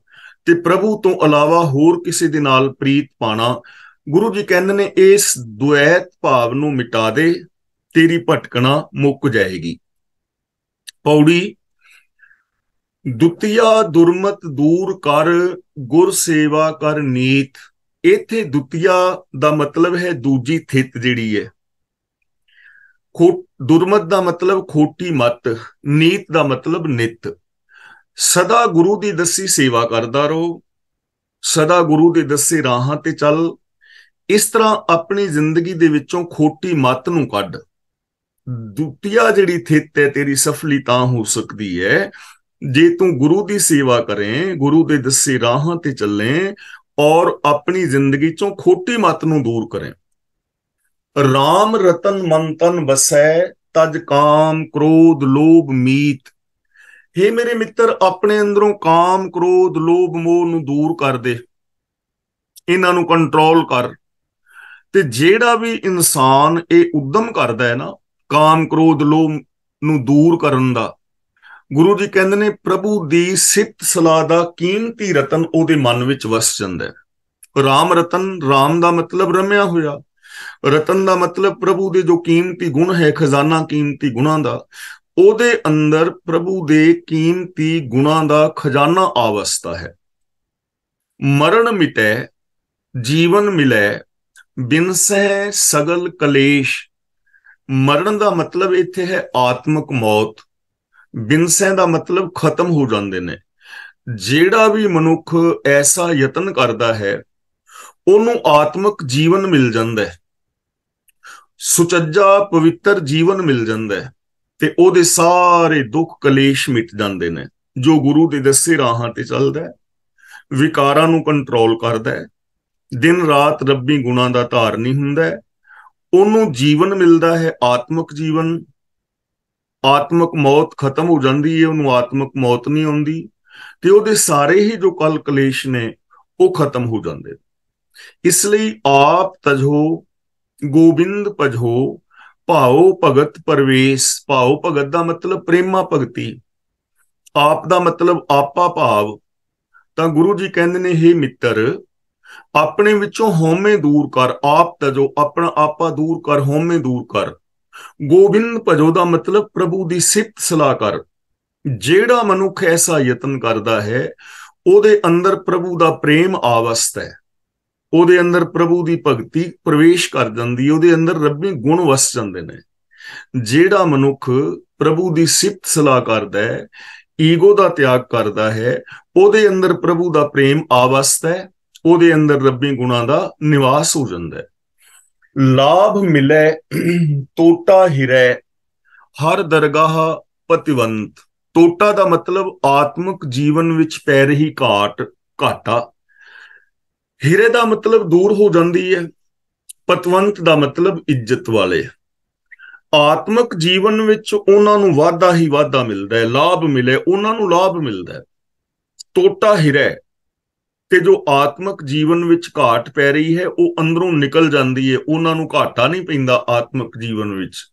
ਤੇ ਪ੍ਰਭੂ ਤੋਂ ਇਲਾਵਾ ਹੋਰ ਕਿਸੇ ਦੇ ਨਾਲ ਪ੍ਰੀਤ ਪਾਣਾ। ਗੁਰੂ ਜੀ ਕਹਿੰਦੇ ਨੇ ਇਸ ਦ્વੈਤ ਭਾਵ ਨੂੰ ਮਿਟਾ ਦੇ, ਤੇਰੀ ਭਟਕਣਾ ਮੁੱਕ ਜਾਏਗੀ। ਪੌੜੀ, ਦੁਤੀਆ ਦੁਰਮਤ ਦੂਰ ਕਰ, ਗੁਰ ਸੇਵਾ ਕਰ ਨੀਤ। ਇੱਥੇ ਦੁਤੀਆ ਦਾ ਮਤਲਬ ਹੈ ਦੂਜੀ ਥਿਤ ਜਿਹੜੀ ਹੈ। ਦੁਰਮਤ ਦਾ ਮਤਲਬ ਖੋਟੀ ਮਤ, ਨੀਤ ਦਾ ਮਤਲਬ ਨਿਤ। ਸਦਾ ਗੁਰੂ ਦੀ ਦੱਸੀ ਸੇਵਾ ਕਰਦਾ ਰਹੋ, ਸਦਾ ਗੁਰੂ ਦੇ ਦੱਸੇ ਰਾਹਾਂ ਤੇ ਚੱਲ। ਇਸ ਤਰ੍ਹਾਂ ਆਪਣੀ ਜ਼ਿੰਦਗੀ ਦੇ ਵਿੱਚੋਂ ਖੋਟੀ ਮਤ ਨੂੰ ਕੱਢ। ਦੁਤੀਆ ਜਿਹੜੀ ਥਿਤ ਹੈ ਤੇਰੀ ਸਫਲੀ ਤਾਂ ਹੋ ਸਕਦੀ ਹੈ जे तू गुरु की सेवा करें, गुरु के दसे राहां ते चलें और अपनी जिंदगी चों खोटी मत नूं दूर करें। राम रतन मन तन बसै, तज काम क्रोध लोभ मीत। हे मेरे मित्र, अपने अंदरों काम क्रोध लोभ मोह ਨੂੰ ਦੂਰ ਕਰ ਦੇ, ਇਹਨਾਂ ਨੂੰ ਕੰਟਰੋਲ ਕਰ। ਤੇ ਜਿਹੜਾ ਵੀ ਇਨਸਾਨ ਇਹ ਉਦਮ ਕਰਦਾ ਹੈ ਨਾ, ਕਾਮ ਕ੍ਰੋਧ ਲੋਭ ਨੂੰ ਦੂਰ ਕਰਨ ਦਾ, ਗੁਰੂ ਜੀ ਕਹਿੰਦੇ ਨੇ ਪ੍ਰਭੂ ਦੀ ਸਿਫਤ ਸਲਾਹ ਦਾ ਕੀਮਤੀ ਰਤਨ ਉਹਦੇ ਮਨ ਵਿੱਚ ਵਸ ਜਾਂਦਾ ਹੈ। ਰਾਮ ਰਤਨ, ਰਾਮ ਦਾ ਮਤਲਬ ਰਮਿਆ ਹੋਇਆ, ਰਤਨ ਦਾ ਮਤਲਬ ਪ੍ਰਭੂ ਦੇ ਜੋ ਕੀਮਤੀ ਗੁਣ ਹੈ, ਖਜ਼ਾਨਾ ਕੀਮਤੀ ਗੁਣਾਂ ਦਾ, ਉਹਦੇ ਅੰਦਰ ਪ੍ਰਭੂ ਦੇ ਕੀਮਤੀ ਗੁਣਾਂ ਦਾ ਖਜ਼ਾਨਾ ਆਵਸਤਾ ਹੈ। ਮਰਨ ਮਿਟੈ ਜੀਵਨ ਮਿਲੈ, ਬਿਨਸਹਿ ਸਗਲ ਕਲੇਸ਼। ਮਰਨ ਦਾ ਮਤਲਬ ਇੱਥੇ ਹੈ ਆਤਮਿਕ ਮੌਤ, ਬਿਨਸਹਿ ਦਾ ਮਤਲਬ ਖਤਮ ਹੋ ਜਾਂਦੇ ਨੇ। ਜਿਹੜਾ ਵੀ ਮਨੁੱਖ ਐਸਾ ਯਤਨ ਕਰਦਾ ਹੈ ਉਹਨੂੰ ਆਤਮਿਕ ਜੀਵਨ ਮਿਲ ਜਾਂਦਾ ਹੈ, ਸੁਚੱਜਾ ਪਵਿੱਤਰ ਜੀਵਨ ਮਿਲ ਜਾਂਦਾ ਹੈ, ਤੇ ਉਹਦੇ ਸਾਰੇ ਦੁੱਖ ਕਲੇਸ਼ ਮਿਟ ਜਾਂਦੇ ਨੇ। ਜੋ ਗੁਰੂ ਦੇ ਦੱਸੇ ਰਾਹਾਂ ਤੇ ਚੱਲਦਾ ਹੈ, ਵਿਕਾਰਾਂ ਨੂੰ ਕੰਟਰੋਲ ਕਰਦਾ ਹੈ, ਦਿਨ ਰਾਤ ਰੱਬੀ ਗੁਣਾਂ ਦਾ ਧਾਰਨੀ ਹੁੰਦਾ ਹੈ, ਉਹਨੂੰ ਜੀਵਨ ਮਿਲਦਾ ਹੈ, ਆਤਮਿਕ ਜੀਵਨ। ਆਤਮਿਕ ਮੌਤ ਖਤਮ ਹੋ ਜਾਂਦੀ ਹੈ, ਉਹਨੂੰ ਆਤਮਿਕ ਮੌਤ ਨਹੀਂ ਆਉਂਦੀ, ਤੇ ਉਹਦੇ ਸਾਰੇ ਹੀ ਜੋ ਕਲ ਕਲੇਸ਼ ਨੇ ਉਹ ਖਤਮ ਹੋ ਜਾਂਦੇ। ਇਸ ਲਈ ਆਪ ਤਜੋ ਗੋਬਿੰਦ ਭਜੋ, ਭਾਓ ਭਗਤ ਪਰਵੇਸ਼। ਭਾਓ ਭਗਤ ਦਾ ਮਤਲਬ ਪ੍ਰੇਮਾ ਭਗਤੀ, ਆਪ ਦਾ ਮਤਲਬ ਆਪਾ ਭਾਵ। ਤਾਂ ਗੁਰੂ ਜੀ ਕਹਿੰਦੇ ਨੇ, ਹੇ ਮਿੱਤਰ, ਆਪਣੇ ਵਿੱਚੋਂ ਹਉਮੈ ਦੂਰ ਕਰ। ਆਪ ਤਜੋ, ਆਪਣਾ ਆਪਾ ਦੂਰ ਕਰ, ਹਉਮੈ ਦੂਰ ਕਰ। ਗੋਬਿੰਦ ਭਜੋ ਦਾ ਮਤਲਬ ਪ੍ਰਭੂ ਦੀ ਸਿਫਤ ਸਲਾਹ ਕਰ। ਜਿਹੜਾ ਮਨੁੱਖ ਐਸਾ ਯਤਨ ਕਰਦਾ ਹੈ ਉਹਦੇ ਅੰਦਰ ਪ੍ਰਭੂ ਦਾ ਪ੍ਰੇਮ ਆਵਸਥਾ ਹੈ, ਉਹਦੇ ਅੰਦਰ ਪ੍ਰਭੂ ਦੀ ਭਗਤੀ ਪ੍ਰਵੇਸ਼ ਕਰ ਜਾਂਦੀ ਹੈ, ਉਹਦੇ ਅੰਦਰ ਰੱਬੀ ਗੁਣ ਵਸ ਜਾਂਦੇ ਨੇ। ਜਿਹੜਾ ਮਨੁੱਖ ਪ੍ਰਭੂ ਦੀ ਸਿਫਤ ਸਲਾਹ ਕਰਦਾ ਹੈ, ਈਗੋ ਦਾ ਤਿਆਗ ਕਰਦਾ ਹੈ, ਉਹਦੇ ਅੰਦਰ ਪ੍ਰਭੂ ਦਾ ਪ੍ਰੇਮ ਆਵਸਥਾ ਹੈ, ਉਹਦੇ ਅੰਦਰ ਰੱਬੀ ਗੁਣਾਂ ਦਾ ਨਿਵਾਸ ਹੋ ਜਾਂਦਾ ਹੈ। ਲਾਭ ਮਿਲੈ ਤੋਟਾ ਹਿਰੈ, ਹਰ ਦਰਗਾਹ ਪਤਿਵੰਤ। ਤੋਟਾ ਦਾ ਮਤਲਬ ਆਤਮਿਕ ਜੀਵਨ ਵਿੱਚ ਪੈ ਰਹੀ ਘਾਟਾ। ਹੀਰੇ ਦਾ ਮਤਲਬ ਦੂਰ ਹੋ ਜਾਂਦੀ ਹੈ, ਪਤਵੰਤ ਦਾ ਮਤਲਬ ਇੱਜ਼ਤ ਵਾਲੇ। ਆਤਮਿਕ ਜੀਵਨ ਵਿੱਚ ਉਹਨਾਂ ਨੂੰ ਵਾਧਾ ਹੀ ਵਾਧਾ ਮਿਲਦਾ ਹੈ, ਲਾਭ ਮਿਲੇ, ਉਹਨਾਂ ਨੂੰ ਲਾਭ ਮਿਲਦਾ ਹੈ। ਤੋਟਾ ਹਿਰੇ, ਤੇ ਜੋ ਆਤਮਿਕ ਜੀਵਨ ਵਿੱਚ ਘਾਟ ਪੈ ਰਹੀ ਹੈ ਉਹ ਅੰਦਰੋਂ ਨਿਕਲ ਜਾਂਦੀ ਹੈ, ਉਹਨਾਂ ਨੂੰ ਘਾਟਾ ਨਹੀਂ ਪੈਂਦਾ ਆਤਮਿਕ ਜੀਵਨ ਵਿੱਚ।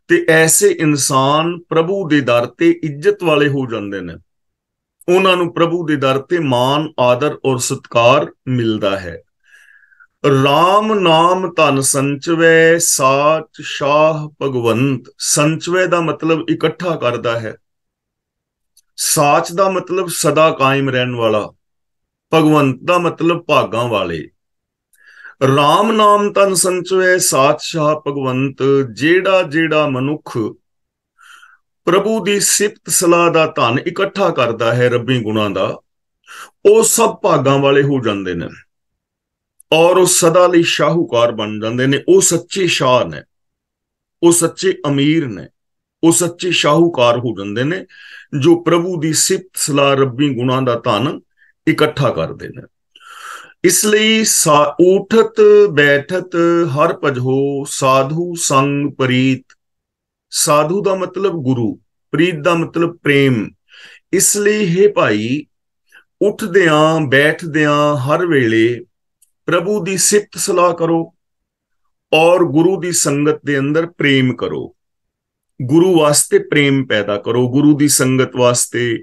ਤੇ ਐਸੇ ਇਨਸਾਨ ਪ੍ਰਭੂ ਦੇ ਦਰ ਤੇ ਇੱਜ਼ਤ ਵਾਲੇ ਹੋ ਜਾਂਦੇ ਨੇ, ਉਹਨਾਂ ਨੂੰ ਪ੍ਰਭੂ ਦੇ ਦਰ ਤੇ ਮਾਨ ਆਦਰ ਔਰ ਸਤਿਕਾਰ ਮਿਲਦਾ ਹੈ। ਰਾਮ ਨਾਮ ਧਨ ਸੰਚਵੈ, ਸਾਚ ਸ਼ਾਹ ਭਗਵੰਤ। ਸੰਚਵੈ ਦਾ ਮਤਲਬ ਇਕੱਠਾ ਕਰਦਾ ਹੈ, ਸਾਚ ਦਾ ਮਤਲਬ ਸਦਾ ਕਾਇਮ ਰਹਿਣ ਵਾਲਾ, ਭਗਵੰਤ ਦਾ ਮਤਲਬ ਭਾਗਾਂ ਵਾਲੇ। ਰਾਮ ਨਾਮ ਧਨ ਸੰਚਵੈ, ਸਾਚ ਸ਼ਾਹ ਭਗਵੰਤ। ਜਿਹੜਾ ਮਨੁੱਖ ਪ੍ਰਭੂ ਦੀ ਸਿਫਤ ਸਲਾਹ ਦਾ ਧਨ ਇਕੱਠਾ ਕਰਦਾ ਹੈ ਰੱਬੀ ਗੁਣਾਂ ਦਾ, ਉਹ ਸਭ ਭਾਗਾਂ ਵਾਲੇ ਹੋ ਜਾਂਦੇ ਨੇ ਔਰ ਉਹ ਸਦਾ ਲਈ ਸ਼ਾਹੂਕਾਰ ਬਣ ਜਾਂਦੇ ਨੇ। ਉਹ ਸੱਚੇ ਸ਼ਾਹ ਨੇ, ਉਹ ਸੱਚੇ ਅਮੀਰ ਨੇ, ਉਹ ਸੱਚੇ ਸ਼ਾਹੂਕਾਰ ਹੋ ਜਾਂਦੇ ਨੇ ਜੋ ਪ੍ਰਭੂ ਦੀ ਸਿਫਤ ਸਲਾਹ ਰੱਬੀ ਗੁਣਾਂ ਦਾ ਧਨ ਇਕੱਠਾ ਕਰਦੇ ਨੇ। ਇਸ ਲਈ ਉਠਤ ਬੈਠਤ ਹਰ ਭਜੋ, ਸਾਧੂ ਸੰਗ ਪ੍ਰੀਤ। ਸਾਧੂ ਦਾ ਮਤਲਬ ਗੁਰੂ, ਪ੍ਰੀਤ ਦਾ ਮਤਲਬ ਪ੍ਰੇਮ। ਇਸ ਲਈ ਹੇ ਭਾਈ, ਉੱਠਦਿਆਂ ਬੈਠਦਿਆਂ ਹਰ ਵੇਲੇ ਪ੍ਰਭੂ ਦੀ ਸਿਫਤ ਸਲਾਹ ਕਰੋ ਔਰ ਗੁਰੂ ਦੀ ਸੰਗਤ ਦੇ ਅੰਦਰ ਪ੍ਰੇਮ ਕਰੋ। ਗੁਰੂ ਵਾਸਤੇ ਪ੍ਰੇਮ ਪੈਦਾ ਕਰੋ, ਗੁਰੂ ਦੀ ਸੰਗਤ ਵਾਸਤੇ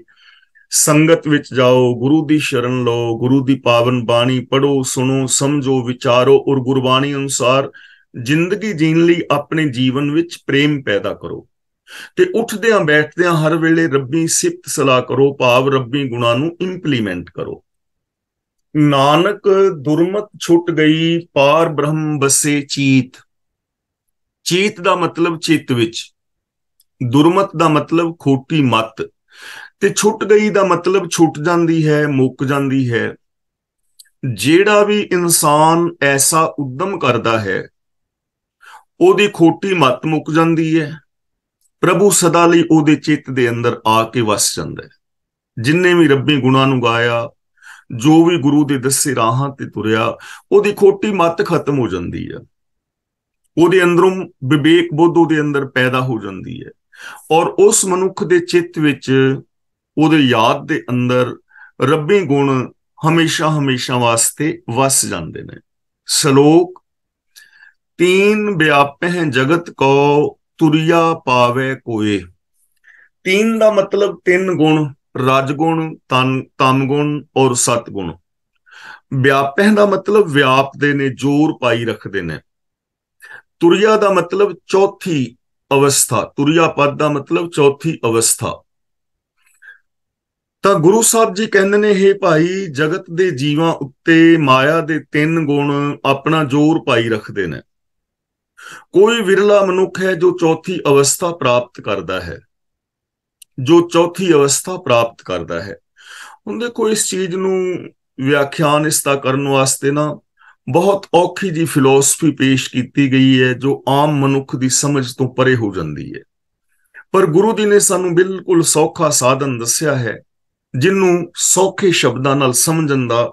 ਸੰਗਤ ਵਿੱਚ ਜਾਓ, ਗੁਰੂ ਦੀ ਸ਼ਰਨ ਲਓ, ਗੁਰੂ ਦੀ ਪਾਵਨ ਬਾਣੀ ਪੜ੍ਹੋ, ਸੁਣੋ, ਸਮਝੋ, ਵਿਚਾਰੋ ਔਰ ਗੁਰਬਾਣੀ ਅਨੁਸਾਰ ਜ਼ਿੰਦਗੀ ਜੀਣ ਲਈ ਆਪਣੇ ਜੀਵਨ ਵਿੱਚ ਪ੍ਰੇਮ ਪੈਦਾ ਕਰੋ। ਤੇ ਉੱਠਦਿਆਂ ਬੈਠਦਿਆਂ ਹਰ ਵੇਲੇ ਰੱਬੀ ਸਿਫਤ ਸਲਾਹ ਕਰੋ, ਭਾਵ ਰੱਬੀ ਗੁਣਾਂ ਨੂੰ ਇੰਪਲੀਮੈਂਟ ਕਰੋ। ਨਾਨਕ ਦੁਰਮਤ ਛੁੱਟ ਗਈ, ਪਾਰ ਬ੍ਰਹਮ ਬਸੇ ਚੀਤ। ਚੀਤ ਦਾ ਮਤਲਬ ਚਿੱਤ ਵਿੱਚ, ਦੁਰਮਤ ਦਾ ਮਤਲਬ ਖੋਟੀ ਮਤ, ਤੇ ਛੁੱਟ ਗਈ ਦਾ ਮਤਲਬ ਛੁੱਟ ਜਾਂਦੀ ਹੈ, ਮੁੱਕ ਜਾਂਦੀ ਹੈ। ਜਿਹੜਾ ਵੀ ਇਨਸਾਨ ਐਸਾ ਉਦਮ ਕਰਦਾ ਹੈ ਉਹਦੀ ਖੋਟੀ ਮਤ ਮੁੱਕ ਜਾਂਦੀ ਹੈ, ਪ੍ਰਭੂ ਸਦਾ ਲਈ ਉਹਦੇ ਚਿੱਤ ਦੇ ਅੰਦਰ ਆ ਕੇ ਵਸ ਜਾਂਦਾ ਹੈ। ਜਿੰਨੇ ਵੀ ਰੱਬੀ ਗੁਣਾਂ ਨੂੰ ਗਾਇਆ, ਜੋ ਵੀ ਗੁਰੂ ਦੇ ਦੱਸੇ ਰਾਹਾਂ ਤੇ ਤੁਰਿਆ, ਉਹਦੀ ਖੋਟੀ ਮੱਤ ਖਤਮ ਹੋ ਜਾਂਦੀ ਹੈ। ਉਹਦੇ ਅੰਦਰੋਂ ਵਿਵੇਕ ਬੁੱਧ ਉਹਦੇ ਅੰਦਰ ਪੈਦਾ ਹੋ ਜਾਂਦੀ ਹੈ, ਔਰ ਉਸ ਮਨੁੱਖ ਦੇ ਚਿੱਤ ਵਿੱਚ, ਉਹਦੇ ਯਾਦ ਦੇ ਅੰਦਰ ਰੱਬੀ ਗੁਣ ਹਮੇਸ਼ਾ ਹਮੇਸ਼ਾ ਵਾਸਤੇ ਵਸ ਜਾਂਦੇ ਨੇ। ਸ਼ਲੋਕ, ਤੀਨ ਵਿਆਪਹਿ ਜਗਤ ਕੋ ਤੁਰਿਆ ਪਾਵੇ ਕੋਏ। ਤੀਨ ਦਾ ਮਤਲਬ ਤਿੰਨ ਗੁਣ, ਰਜਗੁਣ, ਤਮ ਗੁਣ ਔਰ ਸਤਗੁਣ। ਵਿਆਪਹਿ ਦਾ ਮਤਲਬ ਵਿਆਪਦੇ ਨੇ, ਜ਼ੋਰ ਪਾਈ ਰੱਖਦੇ ਨੇ। ਤੁਰਿਆ ਦਾ ਮਤਲਬ ਚੌਥੀ ਅਵਸਥਾ, ਤੁਰਿਆ ਪਦ ਦਾ ਮਤਲਬ ਚੌਥੀ ਅਵਸਥਾ। ਤਾਂ ਗੁਰੂ ਸਾਹਿਬ ਜੀ ਕਹਿੰਦੇ ਨੇ, ਹੇ ਭਾਈ, ਜਗਤ ਦੇ ਜੀਵਾਂ ਉੱਤੇ ਮਾਇਆ ਦੇ ਤਿੰਨ ਗੁਣ ਆਪਣਾ ਜ਼ੋਰ ਪਾਈ ਰੱਖਦੇ ਨੇ। ਕੋਈ ਵਿਰਲਾ ਮਨੁੱਖ ਹੈ ਜੋ ਚੌਥੀ ਅਵਸਥਾ ਪ੍ਰਾਪਤ ਕਰਦਾ ਹੈ, ਜੋ ਚੌਥੀ ਅਵਸਥਾ ਪ੍ਰਾਪਤ ਕਰਦਾ ਹੈ। ਹੁਣ ਦੇਖੋ, ਇਸ ਚੀਜ਼ ਨੂੰ ਵਿਆਖਿਆਨ ਇਸ ਦਾ ਕਰਨ ਵਾਸਤੇ ਨਾ ਬਹੁਤ ਔਖੀ ਜੀ ਫਿਲਾਸਫੀ ਪੇਸ਼ ਕੀਤੀ ਗਈ ਹੈ, ਜੋ ਆਮ ਮਨੁੱਖ ਦੀ ਸਮਝ ਤੋਂ ਪਰੇ ਹੋ ਜਾਂਦੀ ਹੈ। ਪਰ ਗੁਰੂ ਜੀ ਨੇ ਸਾਨੂੰ ਬਿਲਕੁਲ ਸੌਖਾ ਸਾਧਨ ਦੱਸਿਆ ਹੈ, ਜਿਹਨੂੰ ਸੌਖੇ ਸ਼ਬਦਾਂ ਨਾਲ ਸਮਝਣ ਦਾ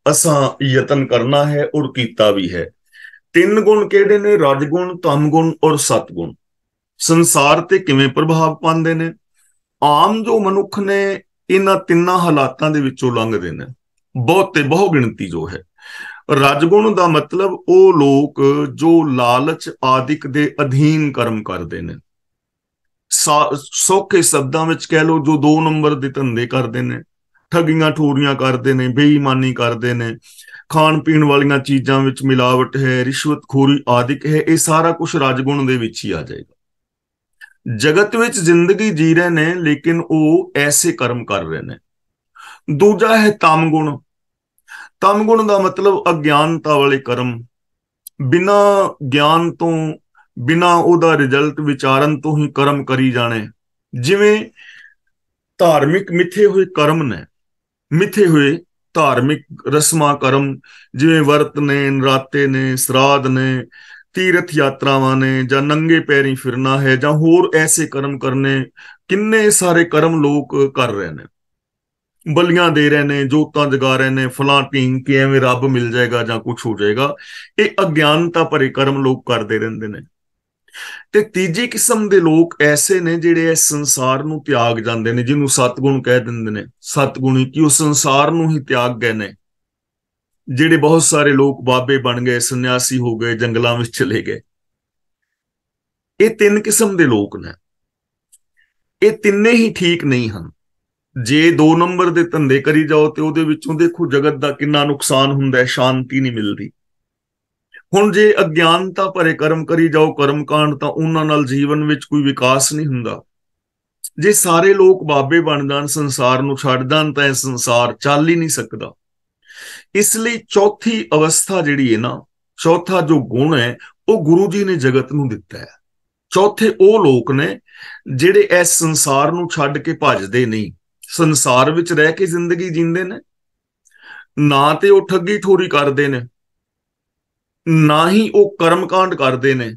ਅਸਾਂ ਯਤਨ ਕਰਨਾ ਹੈ ਔਰ ਕੀਤਾ ਵੀ ਹੈ। ਤਿੰਨ ਗੁਣ ਕਿਹੜੇ ਨੇ? ਰਜਗੁਣ, ਤਮਗੁਣ ਔਰ ਸਤਗੁਣ। ਸੰਸਾਰ ਤੇ ਕਿਵੇਂ ਪ੍ਰਭਾਵ ਪਾਉਂਦੇ ਨੇ? ਆਮ ਜੋ ਮਨੁੱਖ ਨੇ ਇਹਨਾਂ ਤਿੰਨਾਂ ਹਾਲਾਤਾਂ ਦੇ ਵਿੱਚੋਂ ਲੰਘਦੇ ਨੇ, ਬਹੁ ਗਿਣਤੀ ਜੋ ਹੈ। ਰਜਗੁਣ ਦਾ ਮਤਲਬ ਉਹ ਲੋਕ ਜੋ ਲਾਲਚ ਆਦਿਕ ਦੇ ਅਧੀਨ ਕਰਮ ਕਰਦੇ ਨੇ। ਸੌਖੇ ਸ਼ਬਦਾਂ ਵਿੱਚ ਕਹਿ ਲਓ, ਜੋ 2 ਨੰਬਰ ਦੇ ਧੰਦੇ ਕਰਦੇ ਨੇ, ਠੱਗੀਆਂ ਠੋਰੀਆਂ ਕਰਦੇ ਨੇ, ਬੇਈਮਾਨੀ ਕਰਦੇ ਨੇ, ਖਾਣ ਪੀਣ ਵਾਲੀਆਂ ਚੀਜ਼ਾਂ ਵਿੱਚ ਮਿਲਾਵਟ ਹੈ, ਰਿਸ਼ਵਤਖੋਰੀ ਆਦਿਕ ਹੈ, ਇਹ ਸਾਰਾ ਕੁਝ ਰਜਗੁਣ ਦੇ ਵਿੱਚ ਹੀ ਆ ਜਾਏਗਾ। ਜਗਤ ਵਿੱਚ ਜ਼ਿੰਦਗੀ ਜੀ ਰਹੇ ਨੇ, ਲੇਕਿਨ ਉਹ ਐਸੇ ਕਰਮ ਕਰ ਰਹੇ ਨੇ। ਦੂਜਾ ਹੈ ਤਮਗੁਣ। ਤਮਗੁਣ ਦਾ ਮਤਲਬ ਅਗਿਆਨਤਾ ਵਾਲੇ ਕਰਮ, ਬਿਨਾਂ ਗਿਆਨ ਤੋਂ, ਬਿਨਾਂ ਉਹਦਾ ਰਿਜ਼ਲਟ ਵਿਚਾਰਨ ਤੋਂ ਹੀ ਕਰਮ ਕਰੀ ਜਾਣੇ। ਜਿਵੇਂ ਧਾਰਮਿਕ ਮਿੱਥੇ ਹੋਏ ਕਰਮ ਨੇ, ਮਿੱਥੇ ਹੋਏ ਧਾਰਮਿਕ ਰਸਮਾਂ ਕਰਮ, ਜਿਵੇਂ ਵਰਤ ਨੇ, ਨਰਾਤੇ ਨੇ, ਸਰਾਧ ਨੇ, ਤੀਰਥ ਯਾਤਰਾਵਾਂ ਨੇ, ਜਾਂ ਨੰਗੇ ਪੈਰੀ ਫਿਰਨਾ ਹੈ, ਜਾਂ ਹੋਰ ਐਸੇ ਕਰਮ ਕਰਨੇ। ਕਿੰਨੇ ਸਾਰੇ ਕਰਮ ਲੋਕ ਕਰ ਰਹੇ ਨੇ, ਬਲੀਆਂ ਦੇ ਰਹੇ ਨੇ, ਜੋਤਾਂ ਜਗਾ ਰਹੇ ਨੇ, ਫਲਾਂ ਢੀਂਗ ਕੇ ਐਵੇਂ ਰੱਬ ਮਿਲ ਜਾਏਗਾ ਜਾਂ ਕੁਝ ਹੋ ਜਾਏਗਾ। ਇਹ ਅਗਿਆਨਤਾ ਭਰੇ ਕਰਮ ਲੋਕ ਕਰਦੇ ਰਹਿੰਦੇ ਨੇ। ਤੇ ਤੀਜੀ ਕਿਸਮ ਦੇ ਲੋਕ ਐਸੇ ਨੇ ਜਿਹੜੇ ਇਸ ਸੰਸਾਰ ਨੂੰ ਤਿਆਗ ਜਾਂਦੇ ਨੇ, ਜਿਹਨੂੰ ਸਤਗੁਣ ਕਹਿ ਦਿੰਦੇ ਨੇ। ਸਤਗੁਣੀ ਕਿ ਉਹ ਸੰਸਾਰ ਨੂੰ ਹੀ ਤਿਆਗ ਗਏ ਨੇ। ਜਿਹੜੇ ਬਹੁਤ ਸਾਰੇ ਲੋਕ ਬਾਬੇ ਬਣ ਗਏ, ਸੰਨਿਆਸੀ ਹੋ ਗਏ, ਜੰਗਲਾਂ ਵਿੱਚ ਚਲੇ ਗਏ। ਇਹ 3 ਕਿਸਮ ਦੇ ਲੋਕ ਨੇ। ਇਹ ਤਿੰਨੇ ਹੀ ਠੀਕ ਨਹੀਂ ਹਨ। ਜੇ 2 ਨੰਬਰ ਦੇ ਧੰਦੇ ਕਰੀ ਜਾਓ ਤੇ ਉਹਦੇ ਵਿੱਚੋਂ ਦੇਖੋ ਜਗਤ ਦਾ ਕਿੰਨਾ ਨੁਕਸਾਨ ਹੁੰਦਾ ਹੈ, ਸ਼ਾਂਤੀ ਨਹੀਂ ਮਿਲਦੀ। ਹੁਣ ਜੇ ਅਗਿਆਨਤਾ ਭਰੇ ਕਰਮ ਕਰੀ ਜਾਓ, ਕਰਮਕਾਂਡ, ਤਾਂ ਉਹਨਾਂ ਨਾਲ ਜੀਵਨ ਵਿੱਚ ਕੋਈ ਵਿਕਾਸ ਨਹੀਂ ਹੁੰਦਾ। ਜੇ ਸਾਰੇ ਲੋਕ ਬਾਬੇ ਬਣ ਜਾਣ, ਸੰਸਾਰ ਨੂੰ ਛੱਡ ਜਾਣ, ਤਾਂ ਇਹ ਸੰਸਾਰ ਚੱਲ ਹੀ ਨਹੀਂ ਸਕਦਾ। ਇਸ ਲਈ ਚੌਥੀ ਅਵਸਥਾ ਜਿਹੜੀ ਹੈ ਨਾ, ਚੌਥਾ ਜੋ ਗੁਣ ਹੈ, ਉਹ ਗੁਰੂ ਜੀ ਨੇ ਜਗਤ ਨੂੰ ਦਿੱਤਾ ਹੈ। ਚੌਥੇ ਉਹ ਲੋਕ ਨੇ ਜਿਹੜੇ ਇਸ ਸੰਸਾਰ ਨੂੰ ਛੱਡ ਕੇ ਭੱਜਦੇ ਨਹੀਂ, ਸੰਸਾਰ ਵਿੱਚ ਰਹਿ ਕੇ ਜ਼ਿੰਦਗੀ ਜੀਂਦੇ ਨੇ। ਨਾ ਤੇ ਉਹ ਠੱਗੀ ਠੋਰੀ ਕਰਦੇ ਨੇ, ਨਾ ਹੀ ਉਹ ਕਰਮਕਾਂਡ ਕਰਦੇ ਨੇ,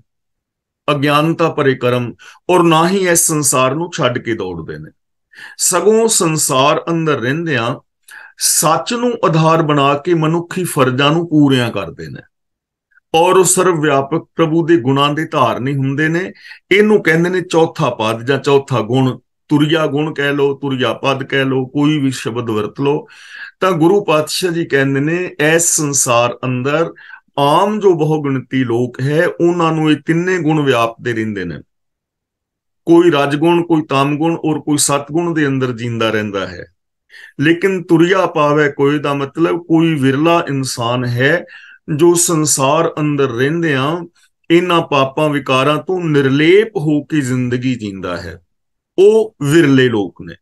ਅਗਿਆਨਤਾ ਭਰੇ ਕਰਮ, ਔਰ ਨਾ ਹੀ ਇਸ ਸੰਸਾਰ ਨੂੰ ਛੱਡ ਕੇ ਦੌੜਦੇ ਨੇ। ਸਗੋਂ ਸੰਸਾਰ ਅੰਦਰ ਰਹਿੰਦਿਆਂ ਸੱਚ ਨੂੰ ਆਧਾਰ ਬਣਾ ਕੇ ਮਨੁੱਖੀ ਫਰਜ਼ਾਂ ਨੂੰ ਪੂਰੀਆਂ ਕਰਦੇ ਨੇ, ਔਰ ਉਹ ਸਰਵ ਵਿਆਪਕ ਪ੍ਰਭੂ ਦੇ ਗੁਣਾਂ ਦੇ ਧਾਰਨੀ ਹੁੰਦੇ ਨੇ। ਇਹਨੂੰ ਕਹਿੰਦੇ ਨੇ ਚੌਥਾ ਪਦ ਜਾਂ ਚੌਥਾ ਗੁਣ। ਤੁਰਿਆ ਗੁਣ ਕਹਿ ਲਓ, ਤੁਰਿਆ ਪਦ ਕਹਿ ਲਓ, ਕੋਈ ਵੀ ਸ਼ਬਦ ਵਰਤ ਲਓ। ਤਾਂ ਗੁਰੂ ਪਾਤਸ਼ਾਹ ਜੀ ਕਹਿੰਦੇ ਨੇ, ਇਸ ਸੰਸਾਰ ਅੰਦਰ ਆਮ ਜੋ ਬਹੁ ਗਿਣਤੀ ਲੋਕ ਹੈ, ਉਹਨਾਂ ਨੂੰ ਇਹ ਤਿੰਨੇ ਗੁਣ ਵਿਆਪਦੇ ਰਹਿੰਦੇ ਨੇ। ਕੋਈ ਰਜਗੁਣ, ਕੋਈ ਤਮਗੁਣ ਔਰ ਕੋਈ ਸਤਗੁਣ ਦੇ ਅੰਦਰ ਜੀਂਦਾ ਰਹਿੰਦਾ ਹੈ। ਲੇਕਿਨ ਤੁਰਿਆ ਪਾਵੇ ਕੋਈ ਦਾ ਮਤਲਬ ਕੋਈ ਵਿਰਲਾ ਇਨਸਾਨ ਹੈ ਜੋ ਸੰਸਾਰ ਅੰਦਰ ਰਹਿੰਦਿਆਂ ਇਹਨਾਂ ਪਾਪਾਂ ਵਿਕਾਰਾਂ ਤੋਂ ਨਿਰਲੇਪ ਹੋ ਕੇ ਜ਼ਿੰਦਗੀ ਜੀਂਦਾ ਹੈ। ਉਹ ਵਿਰਲੇ ਲੋਕ ਨੇ।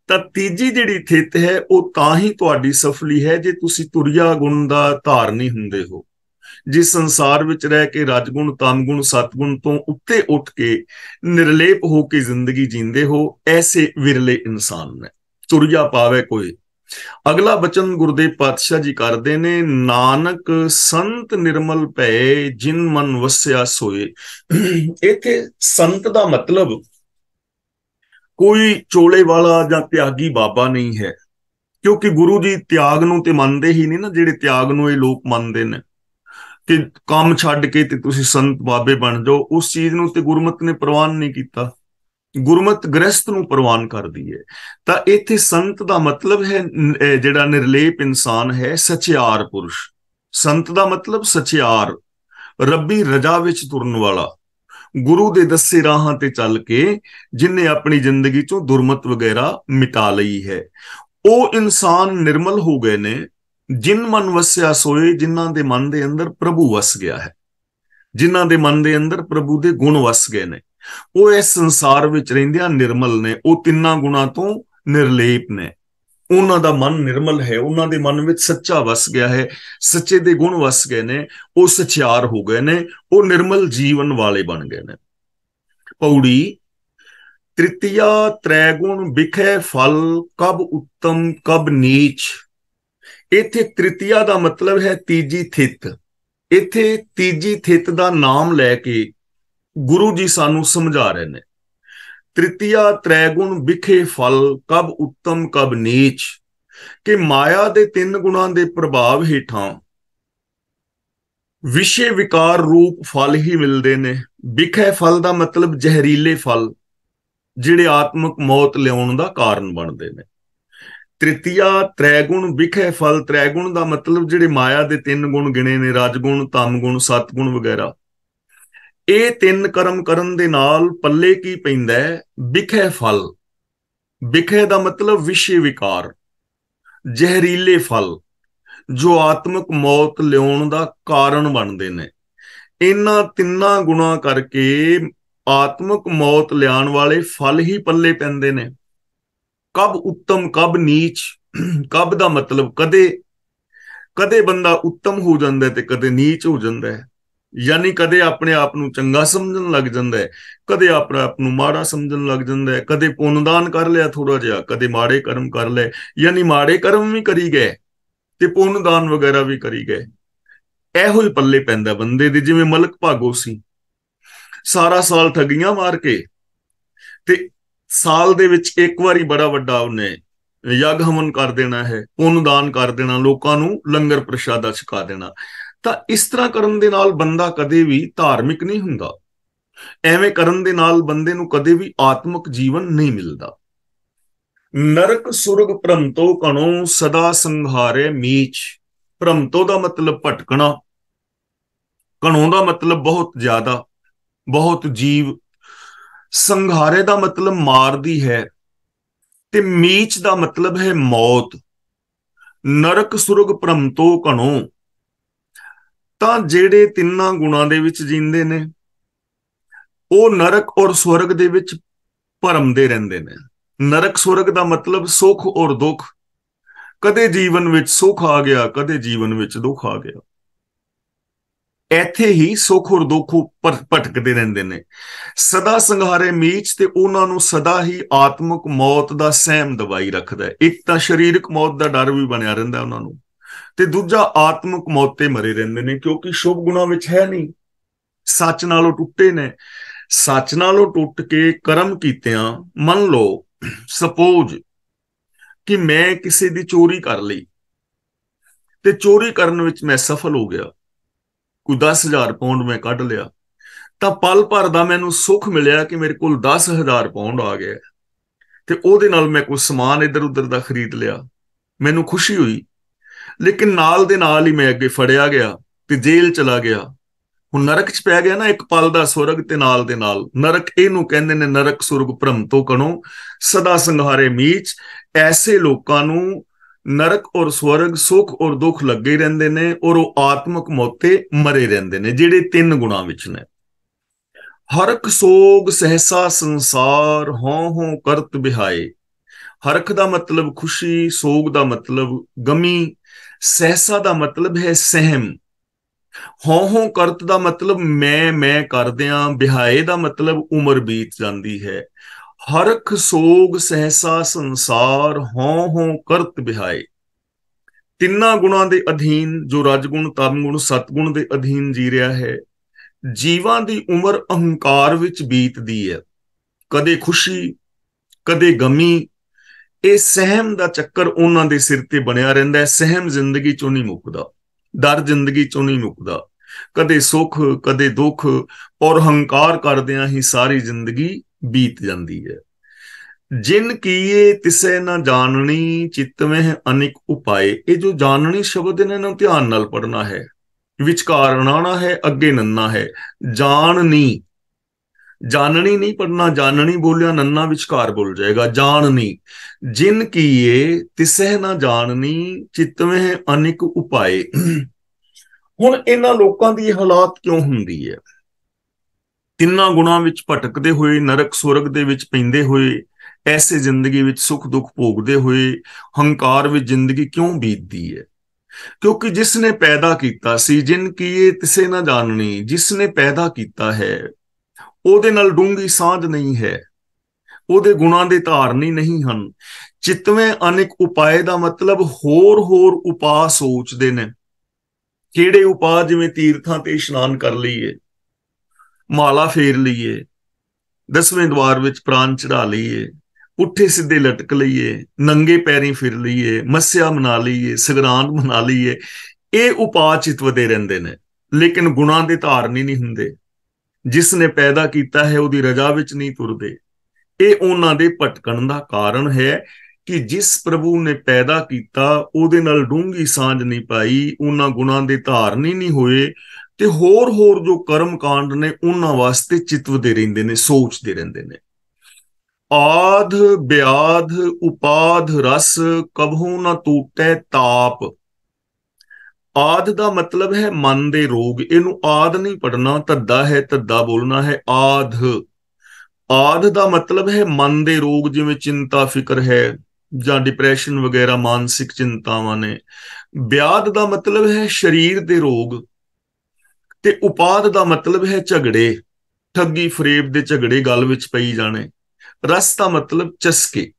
ਤਾਂ ਤੀਜੀ ਜਿਹੜੀ ਥਿੱਤ ਹੈ, ਉਹ ਤਾਂ ਹੀ ਤੁਹਾਡੀ ਸਫਲੀ ਹੈ ਜੇ ਤੁਸੀਂ ਤੁਰਿਆ ਗੁਣ ਦਾ ਧਾਰਨੀ ਹੁੰਦੇ ਹੋ। ਜੇ ਸੰਸਾਰ ਵਿੱਚ ਰਹਿ ਕੇ ਰਜਗੁਣ, ਤਮਗੁਣ, ਸਤਗੁਣ ਤੋਂ ਉੱਤੇ ਉੱਠ ਕੇ ਨਿਰਲੇਪ ਹੋ ਕੇ ਜ਼ਿੰਦਗੀ ਜੀਂਦੇ ਹੋ, ਐਸੇ ਵਿਰਲੇ ਇਨਸਾਨ ਨੇ। ਤੁਰਿਆ ਪਾਵੇ ਕੋਈ। ਅਗਲਾ ਬਚਨ ਗੁਰਦੇਵ ਪਾਤਸ਼ਾਹ ਜੀ ਕਰਦੇ ਨੇ, ਨਾਨਕ ਸੰਤ ਨਿਰਮਲ ਭਏ ਜਿਨ ਮਨ ਵਸਿਆ ਸੋਏ। ਇੱਥੇ ਸੰਤ ਦਾ ਮਤਲਬ ਕੋਈ ਚੋਲੇ ਵਾਲਾ ਜਾਂ ਤਿਆਗੀ ਬਾਬਾ ਨਹੀਂ ਹੈ, ਕਿਉਂਕਿ ਗੁਰੂ ਜੀ ਤਿਆਗ ਨੂੰ ਤੇ ਮੰਨਦੇ ਹੀ ਨਹੀਂ ਨਾ, ਜਿਹੜੇ ਤਿਆਗ ਨੂੰ ਇਹ ਲੋਕ ਮੰਨਦੇ ਨੇ ਕਿ ਕੰਮ ਛੱਡ ਕੇ ਤੇ ਤੁਸੀਂ ਸੰਤ ਬਾਬੇ ਬਣ ਜਾਓ। ਉਸ ਚੀਜ਼ ਨੂੰ ਤੇ ਗੁਰਮਤ ਨੇ ਪ੍ਰਵਾਨ ਨਹੀਂ ਕੀਤਾ। ਗੁਰਮਤ ਗ੍ਰਸਤ ਨੂੰ ਪ੍ਰਵਾਨ ਕਰਦੀ ਹੈ। ਤਾਂ ਇੱਥੇ ਸੰਤ ਦਾ ਮਤਲਬ ਹੈ ਜਿਹੜਾ ਨਿਰਲੇਪ ਇਨਸਾਨ ਹੈ, ਸਚਿਆਰ ਪੁਰਸ਼। ਸੰਤ ਦਾ ਮਤਲਬ ਸਚਿਆਰ, ਰੱਬੀ ਰਜਾ ਵਿੱਚ ਤੁਰਨ ਵਾਲਾ, ਗੁਰੂ ਦੇ ਦੱਸੇ ਰਾਹਾਂ ਤੇ ਚੱਲ ਕੇ ਜਿਨਨੇ ਆਪਣੀ ਜ਼ਿੰਦਗੀ ਚੋਂ ਦੁਰਮਤ ਵਗੈਰਾ ਮਿਟਾ ਲਈ ਹੈ। ਉਹ ਇਨਸਾਨ ਨਿਰਮਲ ਹੋ ਗਏ ਨੇ, ਜਿਨ ਮਨ ਵਸਿਆ ਸੋਏ, ਜਿਨ੍ਹਾਂ ਦੇ ਮਨ ਦੇ ਅੰਦਰ ਪ੍ਰਭੂ ਵਸ ਗਿਆ ਹੈ, ਜਿਨ੍ਹਾਂ ਦੇ ਮਨ ਦੇ ਅੰਦਰ ਪ੍ਰਭੂ ਦੇ ਗੁਣ ਵਸ ਗਏ ਨੇ। ਉਹ ਇਸ ਸੰਸਾਰ ਵਿੱਚ ਰਹਿੰਦਿਆਂ ਨਿਰਮਲ ਨੇ, ਉਹ ਤਿੰਨਾਂ ਗੁਣਾਂ ਤੋਂ ਨਿਰਲੇਪ ਨੇ। ਉਹਨਾਂ ਦਾ ਮਨ ਨਿਰਮਲ ਹੈ, ਉਹਨਾਂ ਦੇ ਮਨ ਵਿੱਚ ਸੱਚਾ ਵਸ ਗਿਆ ਹੈ, ਸੱਚੇ ਦੇ ਗੁਣ ਵਸ ਗਏ ਨੇ, ਉਹ ਸਚਿਆਰ ਹੋ ਗਏ ਨੇ, ਉਹ ਨਿਰਮਲ ਜੀਵਨ ਵਾਲੇ ਬਣ ਗਏ ਨੇ। ਪੌੜੀ ਤ੍ਰਿਤੀਆ ਤ੍ਰੈਗੁਣ ਬਿਖੈ ਫਲ, ਕਬ ਉੱਤਮ ਕਬ ਨੀਚ। ਇੱਥੇ ਤ੍ਰਿਤੀਆ ਦਾ ਮਤਲਬ ਹੈ ਤੀਜੀ ਥਿਤ। ਇੱਥੇ ਤੀਜੀ ਥਿਤ ਦਾ ਨਾਮ ਲੈ ਕੇ ਗੁਰੂ ਜੀ ਸਾਨੂੰ ਸਮਝਾ ਰਹੇ ਨੇ। ਤ੍ਰਿਤੀਆ ਤ੍ਰੈਗੁਣ ਬਿਖੇ ਫਲ, ਕਬ ਉੱਤਮ ਕਬ ਨੀਚ, ਕਿ ਮਾਇਆ ਦੇ ਤਿੰਨ ਗੁਣਾਂ ਦੇ ਪ੍ਰਭਾਵ ਹੇਠਾਂ ਵਿਸ਼ੇ ਵਿਕਾਰ ਰੂਪ ਫਲ ਹੀ ਮਿਲਦੇ ਨੇ। ਬਿਖੇ ਫਲ ਦਾ ਮਤਲਬ ਜ਼ਹਿਰੀਲੇ ਫਲ, ਜਿਹੜੇ ਆਤਮਿਕ ਮੌਤ ਲਿਆਉਣ ਦਾ ਕਾਰਨ ਬਣਦੇ ਨੇ। ਤ੍ਰਿਤੀਆ ਤ੍ਰੈਗੁਣ ਬਿਖੇ ਫਲ, ਤ੍ਰੈਗੁਣ ਦਾ ਮਤਲਬ ਜਿਹੜੇ ਮਾਇਆ ਦੇ ਤਿੰਨ ਗੁਣ ਗਿਣੇ ਨੇ, ਰਜਗੁਣ, ਤਮਗੁਣ, ਸਤਗੁਣ ਵਗੈਰਾ। ਇਹ ਤਿੰਨ ਕਰਮ ਕਰਨ ਦੇ ਨਾਲ ਪੱਲੇ ਕੀ ਪੈਂਦਾ ਹੈ? ਬਿਖੇ ਫਲ। ਬਿਖੇ ਦਾ ਮਤਲਬ ਵਿਸ਼ੇ ਵਿਕਾਰ, ਜ਼ਹਿਰੀਲੇ ਫਲ, ਜੋ ਆਤਮਿਕ ਮੌਤ ਲਿਆਉਣ ਦਾ ਕਾਰਨ ਬਣਦੇ ਨੇ। ਇਹਨਾਂ ਤਿੰਨਾਂ ਗੁਣਾਂ ਕਰਕੇ ਆਤਮਿਕ ਮੌਤ ਲਿਆਉਣ ਵਾਲੇ ਫਲ ਹੀ ਪੱਲੇ ਪੈਂਦੇ ਨੇ। ਕਬ ਉੱਤਮ ਕਬ ਨੀਚ। ਕਬ ਦਾ ਮਤਲਬ ਕਦੇ, ਕਦੇ ਬੰਦਾ ਉੱਤਮ ਹੋ ਜਾਂਦਾ ਤੇ ਕਦੇ ਨੀਚ ਹੋ ਜਾਂਦਾ ਹੈ, ਯਾਨੀ ਕਦੇ ਆਪਣੇ ਆਪ ਨੂੰ ਚੰਗਾ ਸਮਝਣ ਲੱਗ ਜਾਂਦਾ ਹੈ, ਕਦੇ ਆਪਣੇ ਆਪ ਨੂੰ ਮਾੜਾ ਸਮਝਣ ਲੱਗ ਜਾਂਦਾ ਹੈ। ਕਦੇ ਪੁੰਨਦਾਨ ਕਰ ਲਿਆ ਥੋੜਾ ਜਿਹਾ, ਕਦੇ ਮਾੜੇ ਕਰਮ ਕਰ ਲਏ, ਯਾਨੀ ਮਾੜੇ ਕਰਮ ਵੀ ਕਰੀ ਗਏ ਤੇ ਪੁੰਨਦਾਨ ਵਗੈਰਾ ਵੀ ਕਰੀ ਗਏ। ਇਹੋ ਹੀ ਪੱਲੇ ਪੈਂਦਾ ਬੰਦੇ ਦੇ। ਜਿਵੇਂ ਮਲਕ ਭਾਗੋ ਸੀ, ਸਾਰਾ ਸਾਲ ਠੱਗੀਆਂ ਮਾਰ ਕੇ ਤੇ ਸਾਲ ਦੇ ਵਿੱਚ ਇੱਕ ਵਾਰੀ ਬੜਾ ਵੱਡਾ ਉਹਨੇ ਯੱਗ ਹਵਨ ਕਰ ਦੇਣਾ ਹੈ, ਪੁੰਨਦਾਨ ਕਰ ਦੇਣਾ, ਲੋਕਾਂ ਨੂੰ ਲੰਗਰ ਪ੍ਰਸ਼ਾਦਾ ਛਕਾ ਦੇਣਾ। ਤਾਂ ਇਸ ਤਰ੍ਹਾਂ ਕਰਨ ਦੇ ਨਾਲ ਬੰਦਾ ਕਦੇ ਵੀ ਧਾਰਮਿਕ ਨਹੀਂ ਹੁੰਦਾ। ਐਵੇਂ ਕਰਨ ਦੇ ਨਾਲ ਬੰਦੇ ਨੂੰ ਕਦੇ ਵੀ ਆਤਮਿਕ ਜੀਵਨ ਨਹੀਂ ਮਿਲਦਾ। ਨਰਕ ਸੁਰਗ ਭ੍ਰਮਤੋ ਕਣੋ, ਸਦਾ ਸੰਘਾਰੇ ਮੀਚ। ਭ੍ਰਮਤੋ ਦਾ ਮਤਲਬ ਭਟਕਣਾ, ਕਣੋ ਦਾ ਮਤਲਬ ਬਹੁਤ ਜ਼ਿਆਦਾ, ਬਹੁਤ ਜੀਵ, ਸੰਘਾਰੇ ਦਾ ਮਤਲਬ ਮਾਰਦੀ ਹੈ, ਤੇ ਮੀਚ ਦਾ ਮਤਲਬ ਹੈ ਮੌਤ। ਨਰਕ ਸੁਰਗ ਭ੍ਰਮਤੋ ਕਣੋ, ਤਾਂ ਜਿਹੜੇ ਤਿੰਨਾਂ ਗੁਣਾਂ ਦੇ ਵਿੱਚ ਜੀਂਦੇ ਨੇ ਉਹ ਨਰਕ ਔਰ ਸਵਰਗ ਦੇ ਵਿੱਚ ਭਰਮਦੇ ਰਹਿੰਦੇ ਨੇ। ਨਰਕ ਸਵਰਗ ਦਾ ਮਤਲਬ ਸੁੱਖ ਔਰ ਦੁੱਖ, ਕਦੇ ਜੀਵਨ ਵਿੱਚ ਸੁੱਖ ਆ ਗਿਆ, ਕਦੇ ਜੀਵਨ ਵਿੱਚ ਦੁੱਖ ਆ ਗਿਆ। ਇੱਥੇ ਹੀ ਸੁੱਖ ਔਰ ਦੁੱਖ ਭਟਕਦੇ ਰਹਿੰਦੇ ਨੇ। ਸਦਾ ਸੰਘਾਰੇ ਮੀਚ, ਤੇ ਉਹਨਾਂ ਨੂੰ ਸਦਾ ਹੀ ਆਤਮਿਕ ਮੌਤ ਦਾ ਸਹਿਮ ਦਵਾਈ ਰੱਖਦਾ ਹੈ। ਇੱਕ ਤਾਂ ਸਰੀਰਕ ਮੌਤ ਦਾ ਡਰ ਵੀ ਬਣਿਆ ਰਹਿੰਦਾ ਉਹਨਾਂ ਨੂੰ, ਤੇ ਦੂਜਾ ਆਤਮਿਕ ਮੌਤ ਤੇ ਮਰੇ ਰਹਿੰਦੇ ਨੇ, ਕਿਉਂਕਿ ਸ਼ੁਭ ਗੁਣਾਂ ਵਿੱਚ ਹੈ ਨਹੀਂ, ਸੱਚ ਨਾਲੋਂ ਟੁੱਟੇ ਨੇ। ਸੱਚ ਨਾਲੋਂ ਟੁੱਟ ਕੇ ਕਰਮ ਕੀਤਿਆਂ, ਮੰਨ ਲਓ ਸਪੋਜ਼ ਕਿ ਮੈਂ ਕਿਸੇ ਦੀ ਚੋਰੀ ਕਰ ਲਈ ਤੇ ਚੋਰੀ ਕਰਨ ਵਿੱਚ ਮੈਂ ਸਫਲ ਹੋ ਗਿਆ, ਕੋਈ 10,000 ਪਾਉਂਡ ਮੈਂ ਕੱਢ ਲਿਆ, ਤਾਂ ਪਲ ਭਰ ਦਾ ਮੈਨੂੰ ਸੁੱਖ ਮਿਲਿਆ ਕਿ ਮੇਰੇ ਕੋਲ 10,000 ਪਾਉਂਡ ਆ ਗਿਆ, ਤੇ ਉਹਦੇ ਨਾਲ ਮੈਂ ਕੋਈ ਸਮਾਨ ਇੱਧਰ ਉੱਧਰ ਦਾ ਖਰੀਦ ਲਿਆ, ਮੈਨੂੰ ਖੁਸ਼ੀ ਹੋਈ। ਲੇਕਿਨ ਨਾਲ ਦੇ ਨਾਲ ਹੀ ਮੈਂ ਅੱਗੇ ਫੜਿਆ ਗਿਆ ਤੇ ਜੇਲ੍ਹ ਚਲਾ ਗਿਆ। ਹੁਣ ਨਰਕ ਚ ਪੈ ਗਿਆ ਨਾ, ਇੱਕ ਪਲ ਦਾ ਸਵਰਗ ਤੇ ਨਾਲ ਦੇ ਨਾਲ ਨਰਕ। ਇਹਨੂੰ ਕਹਿੰਦੇ ਨੇ ਨਰਕ ਸੁਰਗ ਭ੍ਰਮਤੋ ਕਣੋ, ਸਦਾ ਸੰਘਾਰੇ ਮੀਚ। ਐਸੇ ਲੋਕਾਂ ਨੂੰ ਨਰਕ ਔਰ ਸਵਰਗ, ਸੁੱਖ ਔਰ ਦੁੱਖ ਲੱਗੇ ਰਹਿੰਦੇ ਨੇ, ਔਰ ਉਹ ਆਤਮਿਕ ਮੌਤੇ ਮਰੇ ਰਹਿੰਦੇ ਨੇ, ਜਿਹੜੇ ਤਿੰਨ ਗੁਣਾਂ ਵਿੱਚ ਨੇ। ਹਰਖ ਸੋਗ ਸਹਿਸਾ ਸੰਸਾਰ, ਹੋਂ ਕਰਤ ਬਿਹਾਏ। ਹਰਖ ਦਾ ਮਤਲਬ ਖੁਸ਼ੀ, ਸੋਗ ਦਾ ਮਤਲਬ ਗਮੀ, ਸਹਿਸਾ ਦਾ ਮਤਲਬ ਹੈ ਸਹਿਮ, ਹੋਂ ਕਰਤ ਦਾ ਮਤਲਬ ਮੈਂ ਕਰਦਿਆਂ, ਬਿਹਾਏ ਦਾ ਮਤਲਬ ਉਮਰ ਬੀਤ ਜਾਂਦੀ ਹੈ। ਹਰਖ ਸੋਗ ਸਹਿਸਾ ਸੰਸਾਰ, ਹੋਂ ਕਰਤ ਬਿਹਾਏ। ਤਿੰਨਾਂ ਗੁਣਾਂ ਦੇ ਅਧੀਨ ਜੋ ਰਜਗੁਣ, ਤਮਗੁਣ, ਸਤਗੁਣ ਦੇ ਅਧੀਨ ਜੀ ਰਿਹਾ ਹੈ, ਜੀਵਾਂ ਦੀ ਉਮਰ ਅਹੰਕਾਰ ਵਿੱਚ ਬੀਤਦੀ ਹੈ। ਕਦੇ ਖੁਸ਼ੀ, ਕਦੇ ਗਮੀ। ਇਹ ਸਹਿਮ ਦਾ ਚੱਕਰ ਉਹਨਾਂ ਦੇ ਸਿਰ ਤੇ ਬਣਿਆ ਰਹਿੰਦਾ ਹੈ। ਸਹਿਮ ਜ਼ਿੰਦਗੀ ਚੋਂ ਨਹੀਂ ਮੁੱਕਦਾ, ਡਰ ਜ਼ਿੰਦਗੀ ਚੋਂ ਨਹੀਂ ਮੁੱਕਦਾ। ਕਦੇ ਸੁੱਖ ਕਦੇ ਦੁੱਖ, ਔਰ ਹੰਕਾਰ ਕਰਦਿਆਂ ਹੀ ਸਾਰੀ ਜ਼ਿੰਦਗੀ ਬੀਤ ਜਾਂਦੀ ਹੈ। ਜਿਨ ਕੀਏ ਤਿਸੈ ਨਾ ਜਾਣਨੀ, ਚਿਤਵਹਿ ਅਨਿਕ ਉਪਾਏ। ਇਹ ਜੋ ਜਾਣਨੀ ਸ਼ਬਦ ਇਹਨਾਂ ਨੂੰ ਧਿਆਨ ਨਾਲ ਪੜਨਾ ਹੈ। ਵਿਚਕਾਰ ਅਣਾਣਾ ਹੈ, ਅੱਗੇ ਨੰਨਾ ਹੈ। ਜਾਣਨੀ, ਜਾਣਨੀ ਨਹੀਂ ਪੜਨਾ, ਜਾਣਨੀ ਬੋਲਿਆ ਨੰਨਾ ਵਿਚਕਾਰ ਬੋਲ ਜਾਏਗਾ, ਜਾਣਨੀ। ਜਿਨ ਕੀਏ ਤਿਸੈ ਨਾ ਜਾਣਨੀ, ਚਿਤਵਹਿ ਅਨਿਕ ਉਪਾਏ। ਹੁਣ ਇਹਨਾਂ ਲੋਕਾਂ ਦੀ ਹਾਲਾਤ ਕਿਉਂ ਹੁੰਦੀ ਹੈ? ਤਿੰਨਾਂ ਗੁਣਾਂ ਵਿੱਚ ਭਟਕਦੇ ਹੋਏ, ਨਰਕ ਸੁਰਗ ਦੇ ਵਿੱਚ ਪੈਂਦੇ ਹੋਏ, ਐਸੇ ਜ਼ਿੰਦਗੀ ਵਿੱਚ ਸੁੱਖ ਦੁੱਖ ਭੋਗਦੇ ਹੋਏ ਹੰਕਾਰ ਵਿੱਚ ਜ਼ਿੰਦਗੀ ਕਿਉਂ ਬੀਤਦੀ ਹੈ? ਕਿਉਂਕਿ ਜਿਸ ਨੇ ਪੈਦਾ ਕੀਤਾ ਸੀ, ਜਿਨ ਕੀ ਇਹ ਤਿਸੇ ਨਾ ਜਾਣਨੀ, ਜਿਸ ਨੇ ਪੈਦਾ ਕੀਤਾ ਹੈ ਉਹਦੇ ਨਾਲ ਡੂੰਘੀ ਸਾਂਝ ਨਹੀਂ ਹੈ, ਉਹਦੇ ਗੁਣਾਂ ਦੇ ਧਾਰਨੀ ਨਹੀਂ ਹਨ। ਚਿਤਵੇਂ ਅਨੇਕ ਉਪਾਏ ਦਾ ਮਤਲਬ ਹੋਰ ਹੋਰ ਉਪਾਅ ਸੋਚਦੇ ਨੇ। ਕਿਹੜੇ ਉਪਾਅ? ਜਿਵੇਂ ਤੀਰਥਾਂ ਤੇ ਇਸ਼ਨਾਨ ਕਰ ਲਈਏ, ਮਾਲਾ ਫੇਰ ਲਈਏ, 10ਵੇਂ ਦਵਾਰ ਵਿੱਚ ਪ੍ਰਾਨ ਚੜਾ ਲਈਏ, ਪੁੱਠੇ ਸਿੱਧੇ ਲਟਕ ਲਈਏ, ਨੰਗੇ ਪੈਰੀਂ ਫਿਰ ਲਈਏ, ਮੱਸਿਆ ਮਨਾ ਲਈਏ, ਸਗਰਾਂਦ ਮਨਾ ਲਈਏ। ਇਹ ਉਪਾਅ ਚਿਤਵਦੇ ਰਹਿੰਦੇ ਨੇ, ਲੇਕਿਨ ਗੁਣਾਂ ਦੇ ਧਾਰਨੀ ਨਹੀਂ ਹੁੰਦੇ। ਜਿਸ ਨੇ ਪੈਦਾ ਕੀਤਾ ਹੈ ਉਹਦੀ ਰਜਾ ਵਿੱਚ ਨਹੀਂ ਤੁਰਦੇ। ਇਹ ਉਹਨਾਂ ਦੇ ਭਟਕਣ ਦਾ ਕਾਰਨ ਹੈ ਕਿ ਜਿਸ ਪ੍ਰਭੂ ਨੇ ਪੈਦਾ ਕੀਤਾ ਉਹਦੇ ਨਾਲ ਡੂੰਘੀ ਸਾਂਝ ਨਹੀਂ ਪਾਈ, ਉਹਨਾਂ ਗੁਣਾਂ ਦੇ ਧਾਰਨੀ ਨਹੀਂ ਹੋਏ, ਤੇ ਹੋਰ ਹੋਰ ਜੋ ਕਰਮ ਕਾਂਡ ਨੇ ਉਹਨਾਂ ਵਾਸਤੇ ਚਿਤਵਦੇ ਰਹਿੰਦੇ ਨੇ, ਸੋਚਦੇ ਰਹਿੰਦੇ ਨੇ। ਆਧ ਬਿਆਧ ਉਪਾਧ ਰਸ, ਕਬਹੂ ਨਾ ਟੂਟੈ ਤਾਪ। ਆਦ ਦਾ ਮਤਲਬ ਹੈ ਮਨ ਦੇ ਰੋਗ। ਇਹਨੂੰ ਆਦ ਨਹੀਂ ਪੜਨਾ, ਧੱਦਾ ਹੈ, ਧੱਦਾ ਬੋਲਣਾ ਹੈ, ਆਧ। ਆਦ ਦਾ ਮਤਲਬ ਹੈ ਮਨ ਦੇ ਰੋਗ, ਜਿਵੇਂ ਚਿੰਤਾ ਫਿਕਰ ਹੈ ਜਾਂ ਡਿਪਰੈਸ਼ਨ ਵਗੈਰਾ ਮਾਨਸਿਕ ਚਿੰਤਾਵਾਂ ਨੇ। ਵਿਆਧ ਦਾ ਮਤਲਬ ਹੈ ਸਰੀਰ ਦੇ ਰੋਗ, ਤੇ ਉਪਾਦ ਦਾ ਮਤਲਬ ਹੈ ਝਗੜੇ, ਠੱਗੀ ਫਰੇਬ ਦੇ ਝਗੜੇ ਗਲ ਵਿੱਚ ਪਈ ਜਾਣੇ। ਰਸ ਦਾ ਮਤਲਬ ਚਸਕੇ।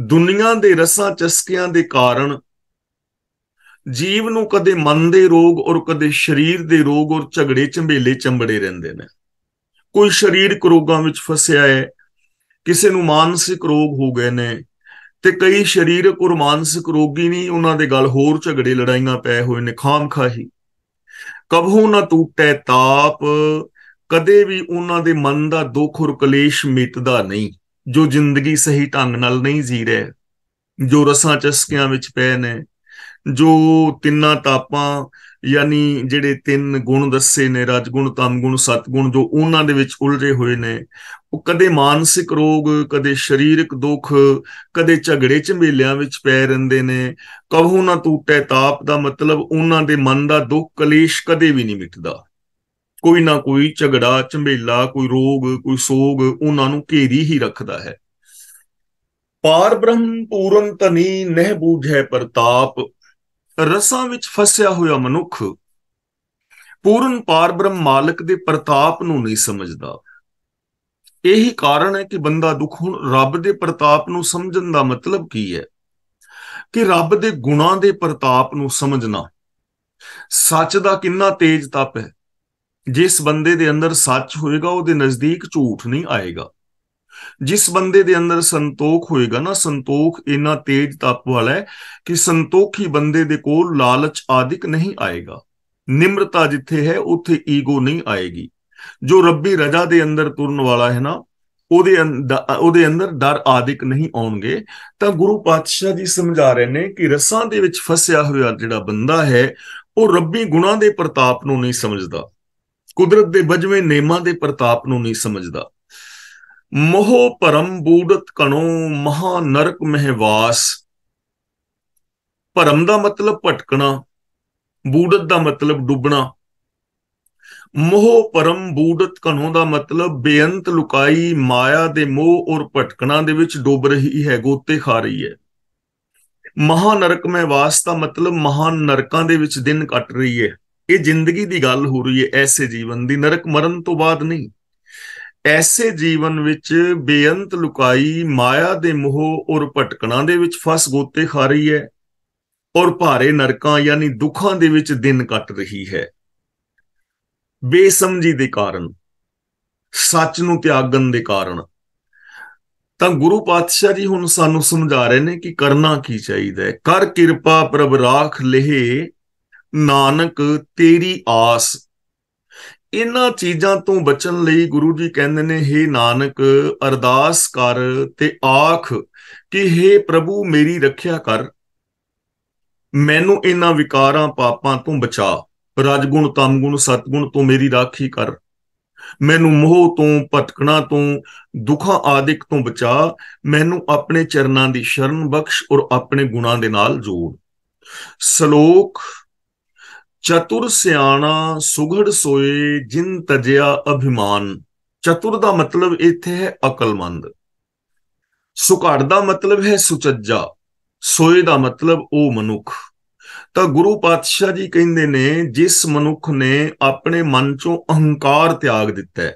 ਦੁਨੀਆ ਦੇ ਰਸਾਂ ਚਸਕਿਆਂ ਦੇ ਕਾਰਨ ਜੀਵ ਨੂੰ ਕਦੇ ਮਨ ਦੇ ਰੋਗ ਔਰ ਕਦੇ ਸਰੀਰ ਦੇ ਰੋਗ ਔਰ ਝਗੜੇ ਝੰਬੇਲੇ ਚੰਬੜੇ ਰਹਿੰਦੇ ਨੇ। ਕੋਈ ਸਰੀਰਕ ਰੋਗਾਂ ਵਿੱਚ ਫਸਿਆ ਹੈ, ਕਿਸੇ ਨੂੰ ਮਾਨਸਿਕ ਰੋਗ ਹੋ ਗਏ ਨੇ, ਤੇ ਕਈ ਸਰੀਰਕ ਔਰ ਮਾਨਸਿਕ ਰੋਗੀ ਨਹੀਂ, ਉਹਨਾਂ ਦੇ ਗਲ ਹੋਰ ਝਗੜੇ ਲੜਾਈਆਂ ਪਏ ਹੋਏ ਨੇ ਖਾਮਖਾਹੀ। ਕਬਹੂ ਨਾ ਟੂਟੈ ਤਾਪ, ਕਦੇ ਵੀ ਉਹਨਾਂ ਦੇ ਮਨ ਦਾ ਦੁੱਖ ਔਰ ਕਲੇਸ਼ ਮਿਟਦਾ ਨਹੀਂ। ਜੋ ਜ਼ਿੰਦਗੀ ਸਹੀ ਢੰਗ ਨਾਲ ਨਹੀਂ ਜੀ ਰਹੇ, ਜੋ ਰਸਾਂ ਚਸਕਿਆਂ ਵਿੱਚ ਪਏ ਨੇ, ਜੋ ਤਿੰਨਾਂ ਤਾਪਾਂ ਯਾਨੀ ਜਿਹੜੇ ਤਿੰਨ ਗੁਣ ਦੱਸੇ ਨੇ, ਰਜਗੁਣ ਤਮਗੁਣ ਸਤਗੁਣ, ਜੋ ਉਹਨਾਂ ਦੇ ਵਿੱਚ ਉਲਝੇ ਹੋਏ ਨੇ, ਉਹ ਕਦੇ ਮਾਨਸਿਕ ਰੋਗ, ਕਦੇ ਸਰੀਰਕ ਦੁੱਖ, ਕਦੇ ਝਗੜੇ ਝੰਬੇਲਿਆਂ ਵਿੱਚ ਪੈ ਰਹਿੰਦੇ ਨੇ। ਕਬਹੂ ਨਾ ਟੂਟੈ ਤਾਪ ਦਾ ਮਤਲਬ ਉਹਨਾਂ ਦੇ ਮਨ ਦਾ ਦੁੱਖ ਕਲੇਸ਼ ਕਦੇ ਵੀ ਨਹੀਂ ਮਿਟਦਾ। ਕੋਈ ਨਾ ਕੋਈ ਝਗੜਾ ਝੰਬੇਲਾ, ਕੋਈ ਰੋਗ, ਕੋਈ ਸੋਗ ਉਹਨਾਂ ਨੂੰ ਘੇਰੀ ਹੀ ਰੱਖਦਾ ਹੈ। ਪਾਰ ਬ੍ਰਹਮ ਪੂਰਨ ਧਨੀ, ਨਹਿ ਬੂਝੈ ਪ੍ਰਤਾਪ। ਰਸਾਂ ਵਿੱਚ ਫਸਿਆ ਹੋਇਆ ਮਨੁੱਖ ਪੂਰਨ ਪਾਰ ਬ੍ਰਹਮ ਮਾਲਕ ਦੇ ਪ੍ਰਤਾਪ ਨੂੰ ਨਹੀਂ ਸਮਝਦਾ। ਇਹੀ ਕਾਰਨ ਹੈ ਕਿ ਬੰਦਾ ਦੁੱਖ। ਹੁਣ ਰੱਬ ਦੇ ਪ੍ਰਤਾਪ ਨੂੰ ਸਮਝਣ ਦਾ ਮਤਲਬ ਕੀ ਹੈ? ਕਿ ਰੱਬ ਦੇ ਗੁਣਾਂ ਦੇ ਪ੍ਰਤਾਪ ਨੂੰ ਸਮਝਣਾ। ਸੱਚ ਦਾ ਕਿੰਨਾ ਤੇਜ ਤਪ ਹੈ। ਜਿਸ ਬੰਦੇ ਦੇ ਅੰਦਰ ਸੱਚ ਹੋਏਗਾ ਉਹਦੇ ਨਜ਼ਦੀਕ ਝੂਠ ਨਹੀਂ ਆਏਗਾ। ਜਿਸ ਬੰਦੇ ਦੇ ਅੰਦਰ ਸੰਤੋਖ ਹੋਏਗਾ ਨਾ, ਸੰਤੋਖ ਇੰਨਾ ਤੇਜ ਤਪ ਵਾਲਾ ਹੈ ਕਿ ਸੰਤੋਖੀ ਬੰਦੇ ਦੇ ਕੋਲ ਲਾਲਚ ਆਦਿਕ ਨਹੀਂ ਆਏਗਾ। ਨਿਮਰਤਾ ਜਿੱਥੇ ਹੈ ਉੱਥੇ ਈਗੋ ਨਹੀਂ ਆਏਗੀ। ਜੋ ਰੱਬੀ ਰਜਾ ਦੇ ਅੰਦਰ ਤੁਰਨ ਵਾਲਾ ਹੈ ਨਾ, ਉਹਦੇ ਅੰਦਰ ਡਰ ਆਦਿਕ ਨਹੀਂ ਆਉਣਗੇ। ਤਾਂ ਗੁਰੂ ਪਾਤਸ਼ਾਹ ਜੀ ਸਮਝਾ ਰਹੇ ਨੇ ਕਿ ਰਸਾਂ ਦੇ ਵਿੱਚ ਫਸਿਆ ਹੋਇਆ ਜਿਹੜਾ ਬੰਦਾ ਹੈ ਉਹ ਰੱਬੀ ਗੁਣਾਂ ਦੇ ਪ੍ਰਤਾਪ ਨੂੰ ਨਹੀਂ ਸਮਝਦਾ, ਕੁਦਰਤ ਦੇ ਬਜਵੇਂ ਨੇਮਾਂ ਦੇ ਪ੍ਰਤਾਪ ਨੂੰ ਨਹੀਂ ਸਮਝਦਾ। ਮੋਹ ਭਰਮ ਬੂੜਤ ਕਣੋ, ਮਹਾ ਨਰਕ ਮਹਿਵਾਸ। ਭਰਮ ਦਾ ਮਤਲਬ ਭਟਕਣਾ, ਬੂੜਤ ਦਾ ਮਤਲਬ ਡੁੱਬਣਾ। ਮੋਹ ਭਰਮ ਬੂੜਤ ਕਣੋ ਦਾ ਮਤਲਬ ਬੇਅੰਤ ਲੁਕਾਈ ਮਾਇਆ ਦੇ ਮੋਹ ਔਰ ਭਟਕਣਾ ਦੇ ਵਿੱਚ ਡੁੱਬ ਰਹੀ ਹੈ, ਗੋਤੇ ਖਾ ਰਹੀ ਹੈ। ਮਹਾ ਨਰਕ ਮਹਿਵਾਸ ਦਾ ਮਤਲਬ ਮਹਾਨ ਨਰਕਾਂ ਦੇ ਵਿੱਚ ਦਿਨ ਕੱਟ ਰਹੀ ਹੈ। ਇਹ ਜ਼ਿੰਦਗੀ ਦੀ ਗੱਲ ਹੋ ਰਹੀ ਹੈ, ਐਸੇ ਜੀਵਨ ਦੀ। ਨਰਕ ਮਰਨ ਤੋਂ ਬਾਅਦ ਨਹੀਂ। ਐਸੇ ਜੀਵਨ ਵਿੱਚ ਬੇਅੰਤ ਲੁਕਾਈ ਮਾਇਆ ਦੇ ਮੋਹ ਔਰ ਭਟਕਣਾ ਦੇ ਵਿੱਚ ਫਸ ਗੋਤੇ ਖਾ ਰਹੀ ਹੈ, ਔਰ ਭਾਰੇ ਨਰਕਾਂ ਯਾਨੀ ਦੁੱਖਾਂ ਦੇ ਵਿੱਚ ਦਿਨ ਕੱਟ ਰਹੀ ਹੈ। ਬੇਸਮਝੀ ਦੇ ਕਾਰਨ, ਸੱਚ ਨੂੰ ਤਿਆਗਣ ਦੇ ਕਾਰਨ। ਤਾਂ ਗੁਰੂ ਪਾਤਸ਼ਾਹ ਜੀ ਹੁਣ ਸਾਨੂੰ ਸਮਝਾ ਰਹੇ ਨੇ ਕਿ ਕਰਨਾ ਕੀ ਚਾਹੀਦਾ ਹੈ। ਕਰ ਕਿਰਪਾ ਪ੍ਰਭ ਰਾਖ ਲਹੇ, ਨਾਨਕ ਤੇਰੀ ਆਸ। ਇਹਨਾਂ ਚੀਜ਼ਾਂ ਤੋਂ ਬਚਣ ਲਈ ਗੁਰੂ ਜੀ ਕਹਿੰਦੇ ਨੇ, ਹੇ ਨਾਨਕ ਅਰਦਾਸ ਕਰ ਤੇ ਆਖ ਕਿ ਹੇ ਪ੍ਰਭੂ ਮੇਰੀ ਰੱਖਿਆ ਕਰ, ਮੈਨੂੰ ਇਹਨਾਂ ਵਿਕਾਰਾਂ ਪਾਪਾਂ ਤੋਂ ਬਚਾ, ਰਜਗੁਣ ਤਮਗੁਣ ਸਤਗੁਣ ਤੋਂ ਮੇਰੀ ਰਾਖੀ ਕਰ, ਮੈਨੂੰ ਮੋਹ ਤੋਂ ਭਟਕਣਾ ਤੋਂ ਦੁੱਖਾਂ ਆਦਿਕ ਤੋਂ ਬਚਾ, ਮੈਨੂੰ ਆਪਣੇ ਚਰਨਾਂ ਦੀ ਸ਼ਰਨ ਬਖਸ਼ ਔਰ ਆਪਣੇ ਗੁਣਾਂ ਦੇ ਨਾਲ ਜੋੜ। ਸ਼ਲੋਕ ਚਤੁਰ ਸਿਆਣਾ ਸੁਘੜ ਸੋਏ, ਜਿਨ ਤਜਿਆ ਅਭਿਮਾਨ। ਚਤੁਰ ਦਾ ਮਤਲਬ ਇੱਥੇ ਹੈ ਅਕਲਮੰਦ, ਸੁਘੜ ਦਾ ਮਤਲਬ ਹੈ ਸੁਚੱਜਾ, ਸੋਏ ਦਾ ਮਤਲਬ ਉਹ ਮਨੁੱਖ। ਤਾਂ ਗੁਰੂ ਪਾਤਸ਼ਾਹ ਜੀ ਕਹਿੰਦੇ ਨੇ, ਜਿਸ ਮਨੁੱਖ ਨੇ ਆਪਣੇ ਮਨ ਚੋਂ ਅਹੰਕਾਰ ਤਿਆਗ ਦਿੱਤਾ ਹੈ,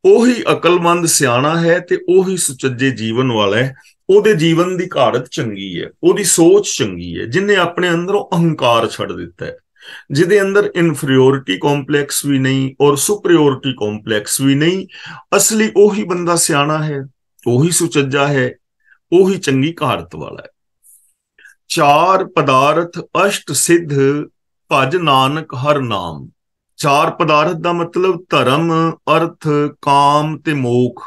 ਉਹੀ ਅਕਲਮੰਦ ਸਿਆਣਾ ਹੈ ਤੇ ਉਹੀ ਸੁਚੱਜੇ ਜੀਵਨ ਵਾਲਾ ਹੈ। ਉਹਦੇ ਜੀਵਨ ਦੀ ਘਾੜਤ ਚੰਗੀ ਹੈ, ਉਹਦੀ ਸੋਚ ਚੰਗੀ ਹੈ, ਜਿਹਨੇ ਆਪਣੇ ਅੰਦਰੋਂ ਅਹੰਕਾਰ ਛੱਡ ਦਿੱਤਾ ਹੈ, ਜਿਹਦੇ ਅੰਦਰ ਇਨਫੀਰੀਓਰਿਟੀ ਕੰਪਲੈਕਸ ਵੀ ਨਹੀਂ ਔਰ ਸੁਪਰੀਓਰਿਟੀ ਕੰਪਲੈਕਸ ਵੀ ਨਹੀਂ। ਅਸਲੀ ਉਹੀ ਬੰਦਾ ਸਿਆਣਾ ਹੈ, ਉਹੀ ਸੁਚੱਜਾ ਹੈ, ਉਹੀ ਚੰਗੀ ਘਾੜਤ ਵਾਲਾ ਹੈ। ਚਾਰ ਪਦਾਰਥ ਅਸ਼ਟ ਸਿੱਧ, ਭਜ ਨਾਨਕ ਹਰ ਨਾਮ। ਚਾਰ ਪਦਾਰਥ ਦਾ ਮਤਲਬ ਧਰਮ, ਅਰਥ, ਕਾਮ ਤੇ ਮੋਖ।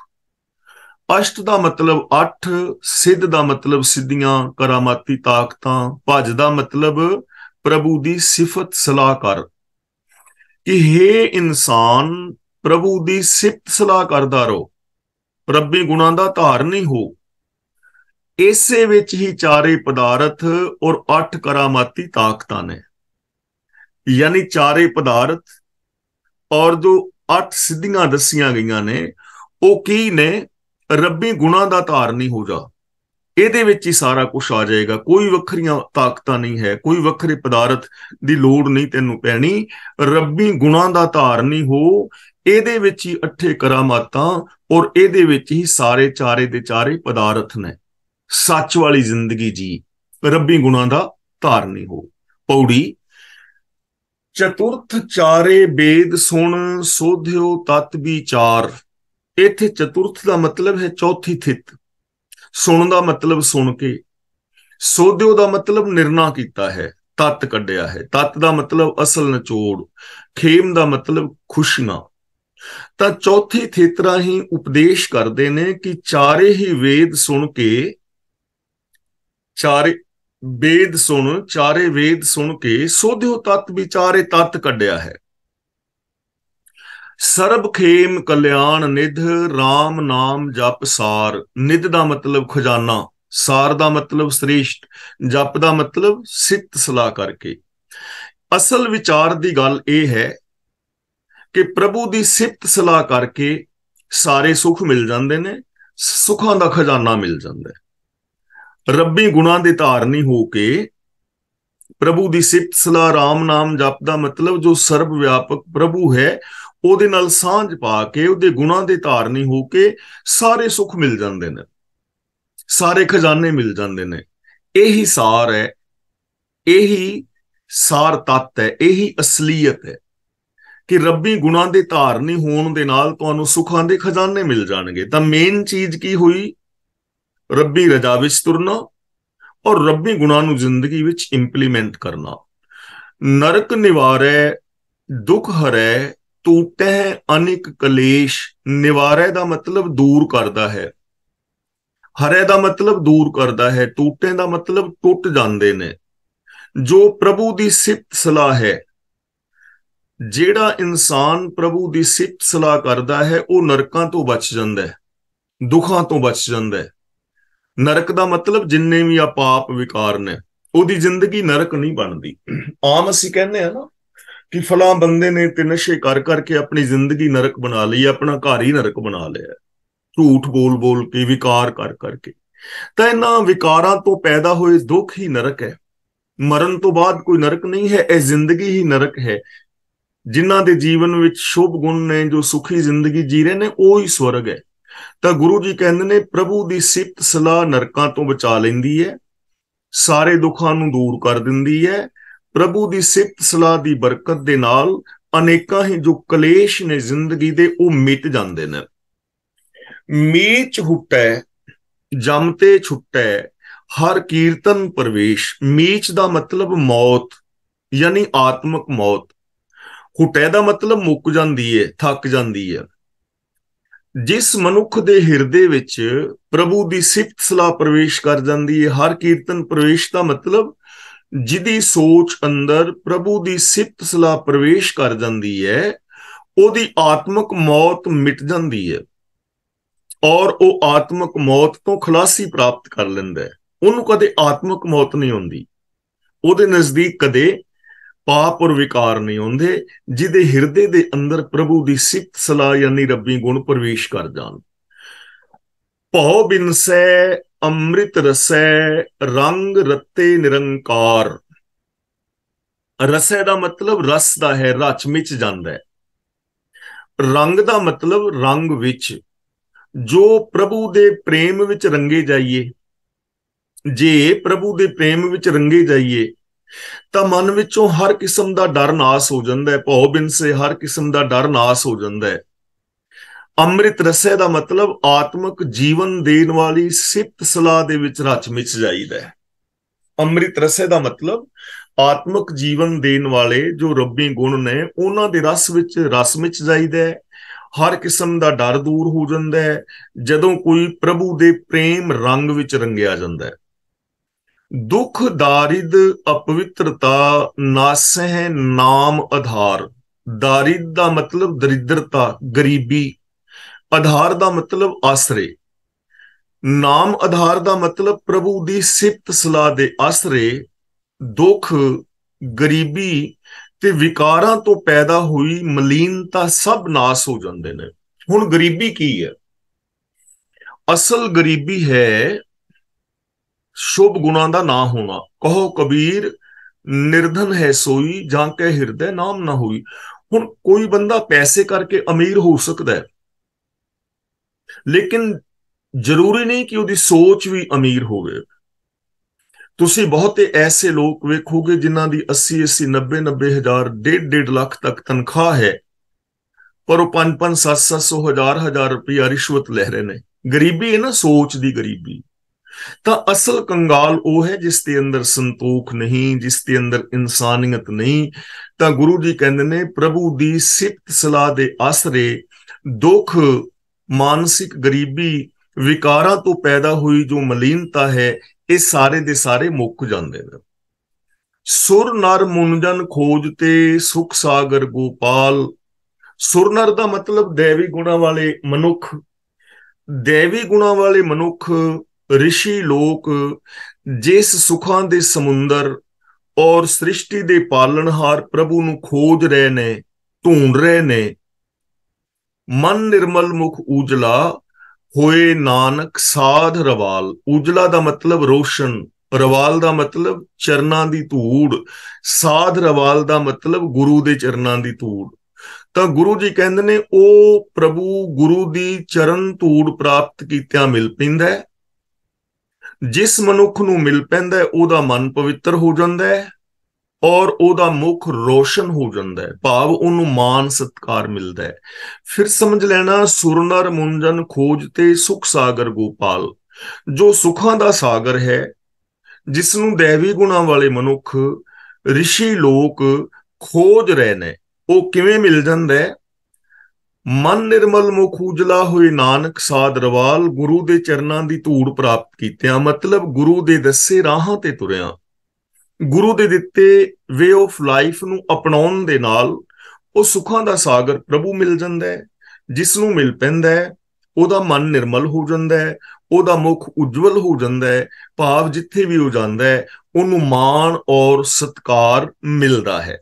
ਅਸ਼ਟ ਦਾ ਮਤਲਬ 8, ਸਿੱਧ ਦਾ ਮਤਲਬ ਸਿੱਧੀਆਂ ਕਰਾਮਾਤੀ ਤਾਕਤਾਂ, ਭਜ ਦਾ ਮਤਲਬ ਪ੍ਰਭੂ ਦੀ ਸਿਫਤ ਸਲਾਹ ਕਰ, ਕਿ ਹੇ ਇਨਸਾਨ ਪ੍ਰਭੂ ਦੀ ਸਿਫਤ ਸਲਾਹ ਕਰਦਾ ਰਹੋ, ਰੱਬੀ ਗੁਣਾਂ ਦਾ ਧਾਰਨੀ ਹੋ। ਇਸੇ ਵਿੱਚ ਹੀ ਚਾਰੇ ਪਦਾਰਥ ਔਰ 8 ਕਰਾਮਾਤੀ ਤਾਕਤਾਂ ਨੇ। ਯਾਨੀ ਚਾਰੇ ਪਦਾਰਥ ਔਰ ਜੋ 8 ਸਿੱਧੀਆਂ ਦੱਸੀਆਂ ਗਈਆਂ ਨੇ, ਉਹ ਕੀ ਨੇ? ਰੱਬੀ ਗੁਣਾਂ ਦਾ ਧਾਰਨੀ ਹੋ ਜਾ, ਇਹਦੇ ਵਿੱਚ ਹੀ ਸਾਰਾ ਕੁਝ ਆ ਜਾਏਗਾ। ਕੋਈ ਵੱਖਰੀਆਂ ਤਾਕਤਾਂ ਨਹੀਂ ਹੈ, ਕੋਈ ਵੱਖਰੇ ਪਦਾਰਥ ਦੀ ਲੋੜ ਨਹੀਂ ਤੈਨੂੰ ਪੈਣੀ। ਰੱਬੀ ਗੁਣਾਂ ਦਾ ਧਾਰਨੀ ਹੋ, ਇਹਦੇ ਵਿੱਚ ਹੀ 8 ਕਰਾਮਾਤਾਂ ਔਰ ਇਹਦੇ ਵਿੱਚ ਹੀ ਸਾਰੇ ਚਾਰੇ ਦੇ ਚਾਰੇ ਪਦਾਰਥ ਨੇ। ਸੱਚ ਵਾਲੀ ਜ਼ਿੰਦਗੀ ਜੀ, ਰੱਬੀ ਗੁਣਾਂ ਦਾ ਧਾਰਨੀ ਹੋ। ਪੌੜੀ ਚਤੁਰਥ ਚਾਰੇ ਵੇਦ ਸੁਣ, ਸੋਧਿਓ ਤਤ ਵਿਚਾਰ। ਇੱਥੇ ਚਤੁਰਥ ਦਾ ਮਤਲਬ ਹੈ ਚੌਥੀ ਥਿਤ, ਸੁਣ ਦਾ ਮਤਲਬ ਸੁਣ ਕੇ, ਸੋਧਿਓ ਦਾ ਮਤਲਬ ਨਿਰਣਾ ਕੀਤਾ ਹੈ, ਤਤ ਕੱਢਿਆ ਹੈ। ਤਤ ਦਾ ਮਤਲਬ ਅਸਲ ਨਿਚੋੜ, ਖੇਮ ਦਾ ਮਤਲਬ ਖੁਸ਼ੀਆਂ। ਤਾਂ ਚੌਥੀ ਥਿਤ ਰਾਹੀਂ ਉਪਦੇਸ਼ ਕਰਦੇ ਨੇ ਕਿ ਚਾਰੇ ਹੀ ਵੇਦ ਸੁਣ ਕੇ, ਚਾਰੇ ਵੇਦ ਸੁਣ ਕੇ ਸੋਧਿਓ ਤਤ ਵਿਚਾਰੇ, ਤਤ ਕੱਢਿਆ ਹੈ। ਸਰਬ ਖੇਮ ਕਲਿਆਣ ਨਿਧ, ਰਾਮ ਨਾਮ ਜਪ ਸਾਰ। ਨਿਧ ਦਾ ਮਤਲਬ ਖਜ਼ਾਨਾ, ਸਾਰ ਦਾ ਮਤਲਬ ਸ੍ਰੇਸ਼ਟ, ਜਪ ਦਾ ਮਤਲਬ ਸਿੱਤ ਸਲਾਹ ਕਰਕੇ। ਅਸਲ ਵਿਚਾਰ ਦੀ ਗੱਲ ਇਹ ਹੈ ਕਿ ਪ੍ਰਭੂ ਦੀ ਸਿਫਤ ਸਲਾਹ ਕਰਕੇ ਸਾਰੇ ਸੁੱਖ ਮਿਲ ਜਾਂਦੇ ਨੇ, ਸੁੱਖਾਂ ਦਾ ਖਜ਼ਾਨਾ ਮਿਲ ਜਾਂਦਾ ਹੈ। ਰੱਬੀ ਗੁਣਾਂ ਦੇ ਧਾਰਨੀ ਹੋ ਕੇ ਪ੍ਰਭੂ ਦੀ ਸਿਫਤ ਸਲਾਹ, ਰਾਮ ਨਾਮ ਜਪ ਦਾ ਮਤਲਬ ਜੋ ਸਰਬ ਵਿਆਪਕ ਪ੍ਰਭੂ ਹੈ ਉਹਦੇ ਨਾਲ ਸਾਂਝ ਪਾ ਕੇ, ਉਹਦੇ ਗੁਣਾਂ ਦੇ ਧਾਰਨੀ ਹੋ ਕੇ ਸਾਰੇ ਸੁੱਖ ਮਿਲ ਜਾਂਦੇ ਨੇ, ਸਾਰੇ ਖਜ਼ਾਨੇ ਮਿਲ ਜਾਂਦੇ ਨੇ। ਇਹੀ ਸਾਰ ਹੈ, ਇਹੀ ਸਾਰ ਤੱਤ ਹੈ, ਇਹੀ ਅਸਲੀਅਤ ਹੈ ਕਿ ਰੱਬੀ ਗੁਣਾਂ ਦੇ ਧਾਰਨੀ ਹੋਣ ਦੇ ਨਾਲ ਤੁਹਾਨੂੰ ਸੁੱਖਾਂ ਦੇ ਖਜ਼ਾਨੇ ਮਿਲ ਜਾਣਗੇ। ਤਾਂ ਮੇਨ ਚੀਜ਼ ਕੀ ਹੋਈ? ਰੱਬੀ ਰਜ਼ਾ ਵਿੱਚ ਤੁਰਨਾ ਔਰ ਰੱਬੀ ਗੁਣਾਂ ਨੂੰ ਜ਼ਿੰਦਗੀ ਵਿੱਚ ਇੰਪਲੀਮੈਂਟ ਕਰਨਾ। ਨਰਕ ਨਿਵਾਰੈ ਦੁੱਖ ਹਰੈ, ਟੂਟੈ ਅਨੇਕ ਕਲੇਸ਼। ਨਿਵਾਰੈ ਦਾ ਮਤਲਬ ਦੂਰ ਕਰਦਾ ਹੈ, ਹਰੈ ਦਾ ਮਤਲਬ ਦੂਰ ਕਰਦਾ ਹੈ, ਟੂਟੇ ਦਾ ਮਤਲਬ ਟੁੱਟ ਜਾਂਦੇ ਨੇ। ਜੋ ਪ੍ਰਭੂ ਦੀ ਸਿਫਤ ਸਲਾਹ ਹੈ, ਜਿਹੜਾ ਇਨਸਾਨ ਪ੍ਰਭੂ ਦੀ ਸਿਫਤ ਸਲਾਹ ਕਰਦਾ ਹੈ, ਉਹ ਨਰਕਾਂ ਤੋਂ ਬਚ ਜਾਂਦਾ ਹੈ, ਦੁੱਖਾਂ ਤੋਂ ਬਚ ਜਾਂਦਾ ਹੈ। ਨਰਕ ਦਾ ਮਤਲਬ ਜਿੰਨੇ ਵੀ ਆ ਪਾਪ ਵਿਕਾਰ ਨੇ, ਉਹਦੀ ਜ਼ਿੰਦਗੀ ਨਰਕ ਨਹੀਂ ਬਣਦੀ। ਆਮ ਅਸੀਂ ਕਹਿੰਦੇ ਆ ਨਾ ਕਿ ਫਲਾਂ ਬੰਦੇ ਨੇ ਤੇ ਨਸ਼ੇ ਕਰ ਕਰਕੇ ਆਪਣੀ ਜ਼ਿੰਦਗੀ ਨਰਕ ਬਣਾ ਲਈ, ਆਪਣਾ ਘਰ ਹੀ ਨਰਕ ਬਣਾ ਲਿਆ, ਝੂਠ ਬੋਲ ਬੋਲ ਕੇ, ਵਿਕਾਰ ਕਰ ਕਰਕੇ। ਤਾਂ ਇਹਨਾਂ ਵਿਕਾਰਾਂ ਤੋਂ ਪੈਦਾ ਹੋਏ ਦੁੱਖ ਹੀ ਨਰਕ ਹੈ। ਮਰਨ ਤੋਂ ਬਾਅਦ ਕੋਈ ਨਰਕ ਨਹੀਂ ਹੈ, ਇਹ ਜ਼ਿੰਦਗੀ ਹੀ ਨਰਕ ਹੈ। ਜਿਨ੍ਹਾਂ ਦੇ ਜੀਵਨ ਵਿੱਚ ਸ਼ੁਭ ਗੁਣ ਨੇ, ਜੋ ਸੁਖੀ ਜ਼ਿੰਦਗੀ ਜੀ ਰਹੇ ਨੇ, ਉਹ ਹੀ ਸਵਰਗ ਹੈ। ਤਾਂ ਗੁਰੂ ਜੀ ਕਹਿੰਦੇ ਨੇ ਪ੍ਰਭੂ ਦੀ ਸਿਫਤ ਸਲਾਹ ਨਰਕਾਂ ਤੋਂ ਬਚਾ ਲੈਂਦੀ ਹੈ, ਸਾਰੇ ਦੁੱਖਾਂ ਨੂੰ ਦੂਰ ਕਰ ਦਿੰਦੀ ਹੈ। ਪ੍ਰਭੂ ਦੀ ਸਿਫਤ ਸਲਾਹ ਦੀ ਬਰਕਤ ਦੇ ਨਾਲ ਅਨੇਕਾਂ ਹੀ ਜੋ ਕਲੇਸ਼ ਨੇ ਜ਼ਿੰਦਗੀ ਦੇ, ਉਹ ਮਿਟ ਜਾਂਦੇ ਨੇ। मीच हुटै जमते छुटै हर कीर्तन प्रवेश। मीच ਦਾ ਮਤਲਬ ਮੌਤ ਯਾਨੀ ਆਤਮਕ ਮੌਤ। ਹੁਟੈ ਦਾ ਮਤਲਬ ਮੁੱਕ ਜਾਂਦੀ ਹੈ, ਥੱਕ ਜਾਂਦੀ ਹੈ। ਜਿਸ ਮਨੁੱਖ ਦੇ ਹਿਰਦੇ ਵਿੱਚ ਪ੍ਰਭੂ ਦੀ ਸਿਫਤ ਸਲਾਹ ਪ੍ਰਵੇਸ਼ ਕਰ ਜਾਂਦੀ ਹੈ। ਹਰ ਕੀਰਤਨ ਪ੍ਰਵੇਸ਼ ਦਾ ਮਤਲਬ ਜਿਹਦੀ ਸੋਚ ਅੰਦਰ ਪ੍ਰਭੂ ਦੀ ਸਿਫਤ ਸਲਾਹ ਪ੍ਰਵੇਸ਼ ਕਰ ਜਾਂਦੀ ਹੈ, ਉਹਦੀ ਆਤਮਕ ਮੌਤ ਮਿਟ ਜਾਂਦੀ ਹੈ ਔਰ ਉਹ ਆਤਮਕ ਮੌਤ ਤੋਂ ਖਲਾਸੀ ਪ੍ਰਾਪਤ ਕਰ ਲੈਂਦਾ ਹੈ। ਉਹਨੂੰ ਕਦੇ ਆਤਮਕ ਮੌਤ ਨਹੀਂ ਹੁੰਦੀ। ਉਹਦੇ ਨਜ਼ਦੀਕ ਕਦੇ ਪਾਪ ਔਰ ਵਿਕਾਰ ਨਹੀਂ ਹੁੰਦੇ, ਜਿਹਦੇ ਹਿਰਦੇ ਦੇ ਅੰਦਰ ਪ੍ਰਭੂ ਦੀ ਸਿਫਤ ਸਲਾਹ ਯਾਨੀ ਰੱਬੀ ਗੁਣ ਪ੍ਰਵੇਸ਼ ਕਰ ਜਾਣ। ਭਉ ਬਿਨਸੈ ਅੰਮ੍ਰਿਤ ਰਸੈ ਰੰਗ ਰਤੇ ਨਿਰੰਕਾਰ। ਰਸੈ ਦਾ ਮਤਲਬ ਰਸ ਦਾ ਹੈ, ਰਚ ਮਿਚ ਜਾਂਦਾ ਹੈ। ਰੰਗ ਦਾ ਮਤਲਬ ਰੰਗ ਵਿੱਚ। ਜੋ ਪ੍ਰਭੂ ਦੇ ਪ੍ਰੇਮ ਵਿੱਚ ਰੰਗੇ ਜਾਈਏ, ਜੇ ਪ੍ਰਭੂ ਦੇ ਪ੍ਰੇਮ ਵਿੱਚ ਰੰਗੇ ਜਾਈਏ ਤਾਂ ਮਨ ਵਿੱਚੋਂ ਹਰ ਕਿਸਮ ਦਾ ਡਰ ਨਾਸ ਹੋ ਜਾਂਦਾ ਹੈ। ਭਉ ਬਿਨਸੇ ਹਰ ਕਿਸਮ ਦਾ ਡਰ ਨਾਸ ਹੋ ਜਾਂਦਾ ਹੈ। ਅੰਮ੍ਰਿਤ ਰਸੈ ਦਾ ਮਤਲਬ ਆਤਮਕ ਜੀਵਨ ਦੇਣ ਵਾਲੀ ਸਿਫਤ ਸਲਾਹ ਦੇ ਵਿੱਚ ਰਚ ਮਿਚ ਜਾਈਦਾ ਹੈ। ਅੰਮ੍ਰਿਤ ਰਸੈ ਦਾ ਮਤਲਬ ਆਤਮਕ ਜੀਵਨ ਦੇਣ ਵਾਲੇ ਜੋ ਰੱਬੀ ਗੁਣ ਨੇ ਉਹਨਾਂ ਦੇ ਰਸ ਵਿੱਚ ਰਸ ਮਿਚ ਜਾਈਦਾ ਹੈ। ਹਰ ਕਿਸਮ ਦਾ ਡਰ ਦੂਰ ਹੋ ਜਾਂਦਾ ਹੈ ਜਦੋਂ ਕੋਈ ਪ੍ਰਭੂ ਦੇ ਪ੍ਰੇਮ ਰੰਗ ਵਿੱਚ ਰੰਗਿਆ ਜਾਂਦਾ ਹੈ। ਦੁੱਖ ਦਾਰਿਦ ਅਪਵਿੱਤਰਤਾ ਨਾਸਹਿ ਨਾਮ ਆਧਾਰ। ਦਾਰਿਦ ਦਾ ਮਤਲਬ ਦਰਿਦਰਤਾ, ਗਰੀਬੀ। ਆਧਾਰ ਦਾ ਮਤਲਬ ਆਸਰੇ। ਨਾਮ ਆਧਾਰ ਦਾ ਮਤਲਬ ਪ੍ਰਭੂ ਦੀ ਸਿਫਤ ਸਲਾਹ ਦੇ ਆਸਰੇ ਦੁੱਖ, ਗਰੀਬੀ ਤੇ ਵਿਕਾਰਾਂ ਤੋਂ ਪੈਦਾ ਹੋਈ ਮਲੀਨਤਾ ਸਭ ਨਾਸ ਹੋ ਜਾਂਦੇ ਨੇ। ਹੁਣ ਗਰੀਬੀ ਕੀ ਹੈ? ਅਸਲ ਗਰੀਬੀ ਹੈ ਸ਼ੁਭ ਗੁਣਾਂ ਦਾ ਨਾ ਹੋਣਾ। ਕਹੋ ਕਬੀਰ ਨਿਰਧਨ ਹੈ ਸੋਈ ਜਾਂ ਕੇ ਹਿਰਦੇ ਨਾਮ ਨਾ ਹੋਈ। ਹੁਣ ਕੋਈ ਬੰਦਾ ਪੈਸੇ ਕਰਕੇ ਅਮੀਰ ਹੋ ਸਕਦਾ ਹੈ, ਲੇਕਿਨ ਜ਼ਰੂਰੀ ਨਹੀਂ ਕਿ ਉਹਦੀ ਸੋਚ ਵੀ ਅਮੀਰ ਹੋਵੇ। ਤੁਸੀਂ ਬਹੁਤੇ ਐਸੇ ਲੋਕ ਵੇਖੋਗੇ ਜਿਨ੍ਹਾਂ ਦੀ 80-80, 90-90 ਹਜ਼ਾਰ, 1.5 ਲੱਖ ਤੱਕ ਤਨਖਾਹ ਹੈ, ਪਰ ਉਹ 5-5, 700, 1000 ਰੁਪਇਆ ਰਿਸ਼ਵਤ ਲੈ ਰਹੇ ਨੇ। ਗਰੀਬੀ ਹੈ ਨਾ, ਸੋਚ ਦੀ ਗਰੀਬੀ। ਤਾਂ ਅਸਲ ਕੰਗਾਲ ਉਹ ਹੈ ਜਿਸ ਦੇ ਅੰਦਰ ਸੰਤੋਖ ਨਹੀਂ, ਜਿਸ ਦੇ ਅੰਦਰ ਇਨਸਾਨੀਅਤ ਨਹੀਂ। ਤਾਂ ਗੁਰੂ ਜੀ ਕਹਿੰਦੇ ਨੇ ਪ੍ਰਭੂ ਦੀ ਸਿਫਤ ਸਲਾਹ ਦੇ ਆਸਰੇ ਦੁੱਖ, ਮਾਨਸਿਕ ਗਰੀਬੀ, ਵਿਕਾਰਾਂ ਤੋਂ ਪੈਦਾ ਹੋਈ ਜੋ ਮਲੀਨਤਾ ਹੈ, ਇਹ ਸਾਰੇ ਦੇ ਸਾਰੇ ਮੁੱਕ ਜਾਂਦੇ ਨੇ। ਸੁਰ ਨਰ ਮੁਨਜਨ ਖੋਜ ਤੇ ਸੁਖ ਸਾਗਰ ਗੋਪਾਲ। ਸੁਰ ਨਰ ਦਾ ਮਤਲਬ ਦੇਵੀ ਗੁਣਾਂ ਵਾਲੇ ਮਨੁੱਖ। ਦੇਵੀ ਗੁਣਾਂ ਵਾਲੇ ਮਨੁੱਖ, ਰਿਸ਼ੀ ਲੋਕ ਜਿਸ ਸੁਖਾਂ ਦੇ ਸਮੁੰਦਰ ਔਰ ਸ੍ਰਿਸ਼ਟੀ ਦੇ ਪਾਲਣਹਾਰ ਪ੍ਰਭੂ ਨੂੰ ਖੋਜ ਰਹੇ ਨੇ, ਢੂੰਡ ਰਹੇ ਨੇ। ਮਨ ਨਿਰਮਲ ਮੁਖ ਉਜਲਾ ਹੋਏ ਨਾਨਕ ਸਾਧ ਰਵਾਲ। ਉਜਲਾ ਦਾ ਮਤਲਬ ਰੋਸ਼ਨ, ਰਵਾਲ ਦਾ ਮਤਲਬ ਚਰਨਾਂ ਦੀ ਧੂੜ, ਸਾਧ ਰਵਾਲ ਦਾ ਮਤਲਬ ਗੁਰੂ ਦੇ ਚਰਨਾਂ ਦੀ ਧੂੜ। ਤਾਂ ਗੁਰੂ ਜੀ ਕਹਿੰਦੇ ਨੇ ਉਹ ਪ੍ਰਭੂ ਗੁਰੂ ਦੀ ਚਰਨ ਧੂੜ ਪ੍ਰਾਪਤ ਕੀਤਿਆਂ ਮਿਲ ਪੈਂਦਾ ਹੈ। ਜਿਸ ਮਨੁੱਖ ਨੂੰ ਮਿਲ ਪੈਂਦਾ ਹੈ ਉਹਦਾ ਮਨ ਪਵਿੱਤਰ ਹੋ ਜਾਂਦਾ ਹੈ ਔਰ ਉਹਦਾ ਮੁਖ ਰੋਸ਼ਨ ਹੋ ਜਾਂਦਾ ਹੈ, ਭਾਵ ਉਹਨੂੰ ਮਾਨ ਸਤਿਕਾਰ ਮਿਲਦਾ ਹੈ। ਫਿਰ ਸਮਝ ਲੈਣਾ ਸੁਰ ਨਰ ਮੁੰਜਨ ਖੋਜ ਤੇ ਸੁਖ ਸਾਗਰ ਗੋਪਾਲ। ਜੋ ਸੁਖਾਂ ਦਾ ਸਾਗਰ ਹੈ, ਜਿਸ ਨੂੰ ਦੇਵੀ ਗੁਣਾਂ ਵਾਲੇ ਮਨੁੱਖ, ਰਿਸ਼ੀ ਲੋਕ ਖੋਜ ਰਹੇ ਨੇ, ਉਹ ਕਿਵੇਂ ਮਿਲ ਜਾਂਦਾ ਹੈ? ਮਨ ਨਿਰਮਲ ਮੁਖ ਉਜਲਾ ਹੋਏ ਨਾਨਕ ਸਾਧ ਰਵਾਲ। ਗੁਰੂ ਦੇ ਚਰਨਾਂ ਦੀ ਧੂੜ ਪ੍ਰਾਪਤ ਕੀਤਿਆਂ, ਮਤਲਬ ਗੁਰੂ ਦੇ ਦੱਸੇ ਰਾਹਾਂ ਤੇ ਤੁਰਿਆ, ਗੁਰੂ ਦੇ ਦਿੱਤੇ ਵੇ ਆਫ ਲਾਈਫ ਨੂੰ ਅਪਣਾਉਣ ਦੇ ਨਾਲ ਉਹ ਸੁੱਖਾਂ ਦਾ ਸਾਗਰ ਪ੍ਰਭੂ ਮਿਲ ਜਾਂਦਾ ਹੈ। ਜਿਸ ਨੂੰ ਮਿਲ ਪੈਂਦਾ ਹੈ ਉਹਦਾ ਮਨ ਨਿਰਮਲ ਹੋ ਜਾਂਦਾ ਹੈ, ਉਹਦਾ ਮੁਖ ਉਜਵਲ ਹੋ ਜਾਂਦਾ ਹੈ, ਭਾਵ ਜਿੱਥੇ ਵੀ ਉਹ ਜਾਂਦਾ ਹੈ ਉਹਨੂੰ ਮਾਣ ਔਰ ਸਤਿਕਾਰ ਮਿਲਦਾ ਹੈ।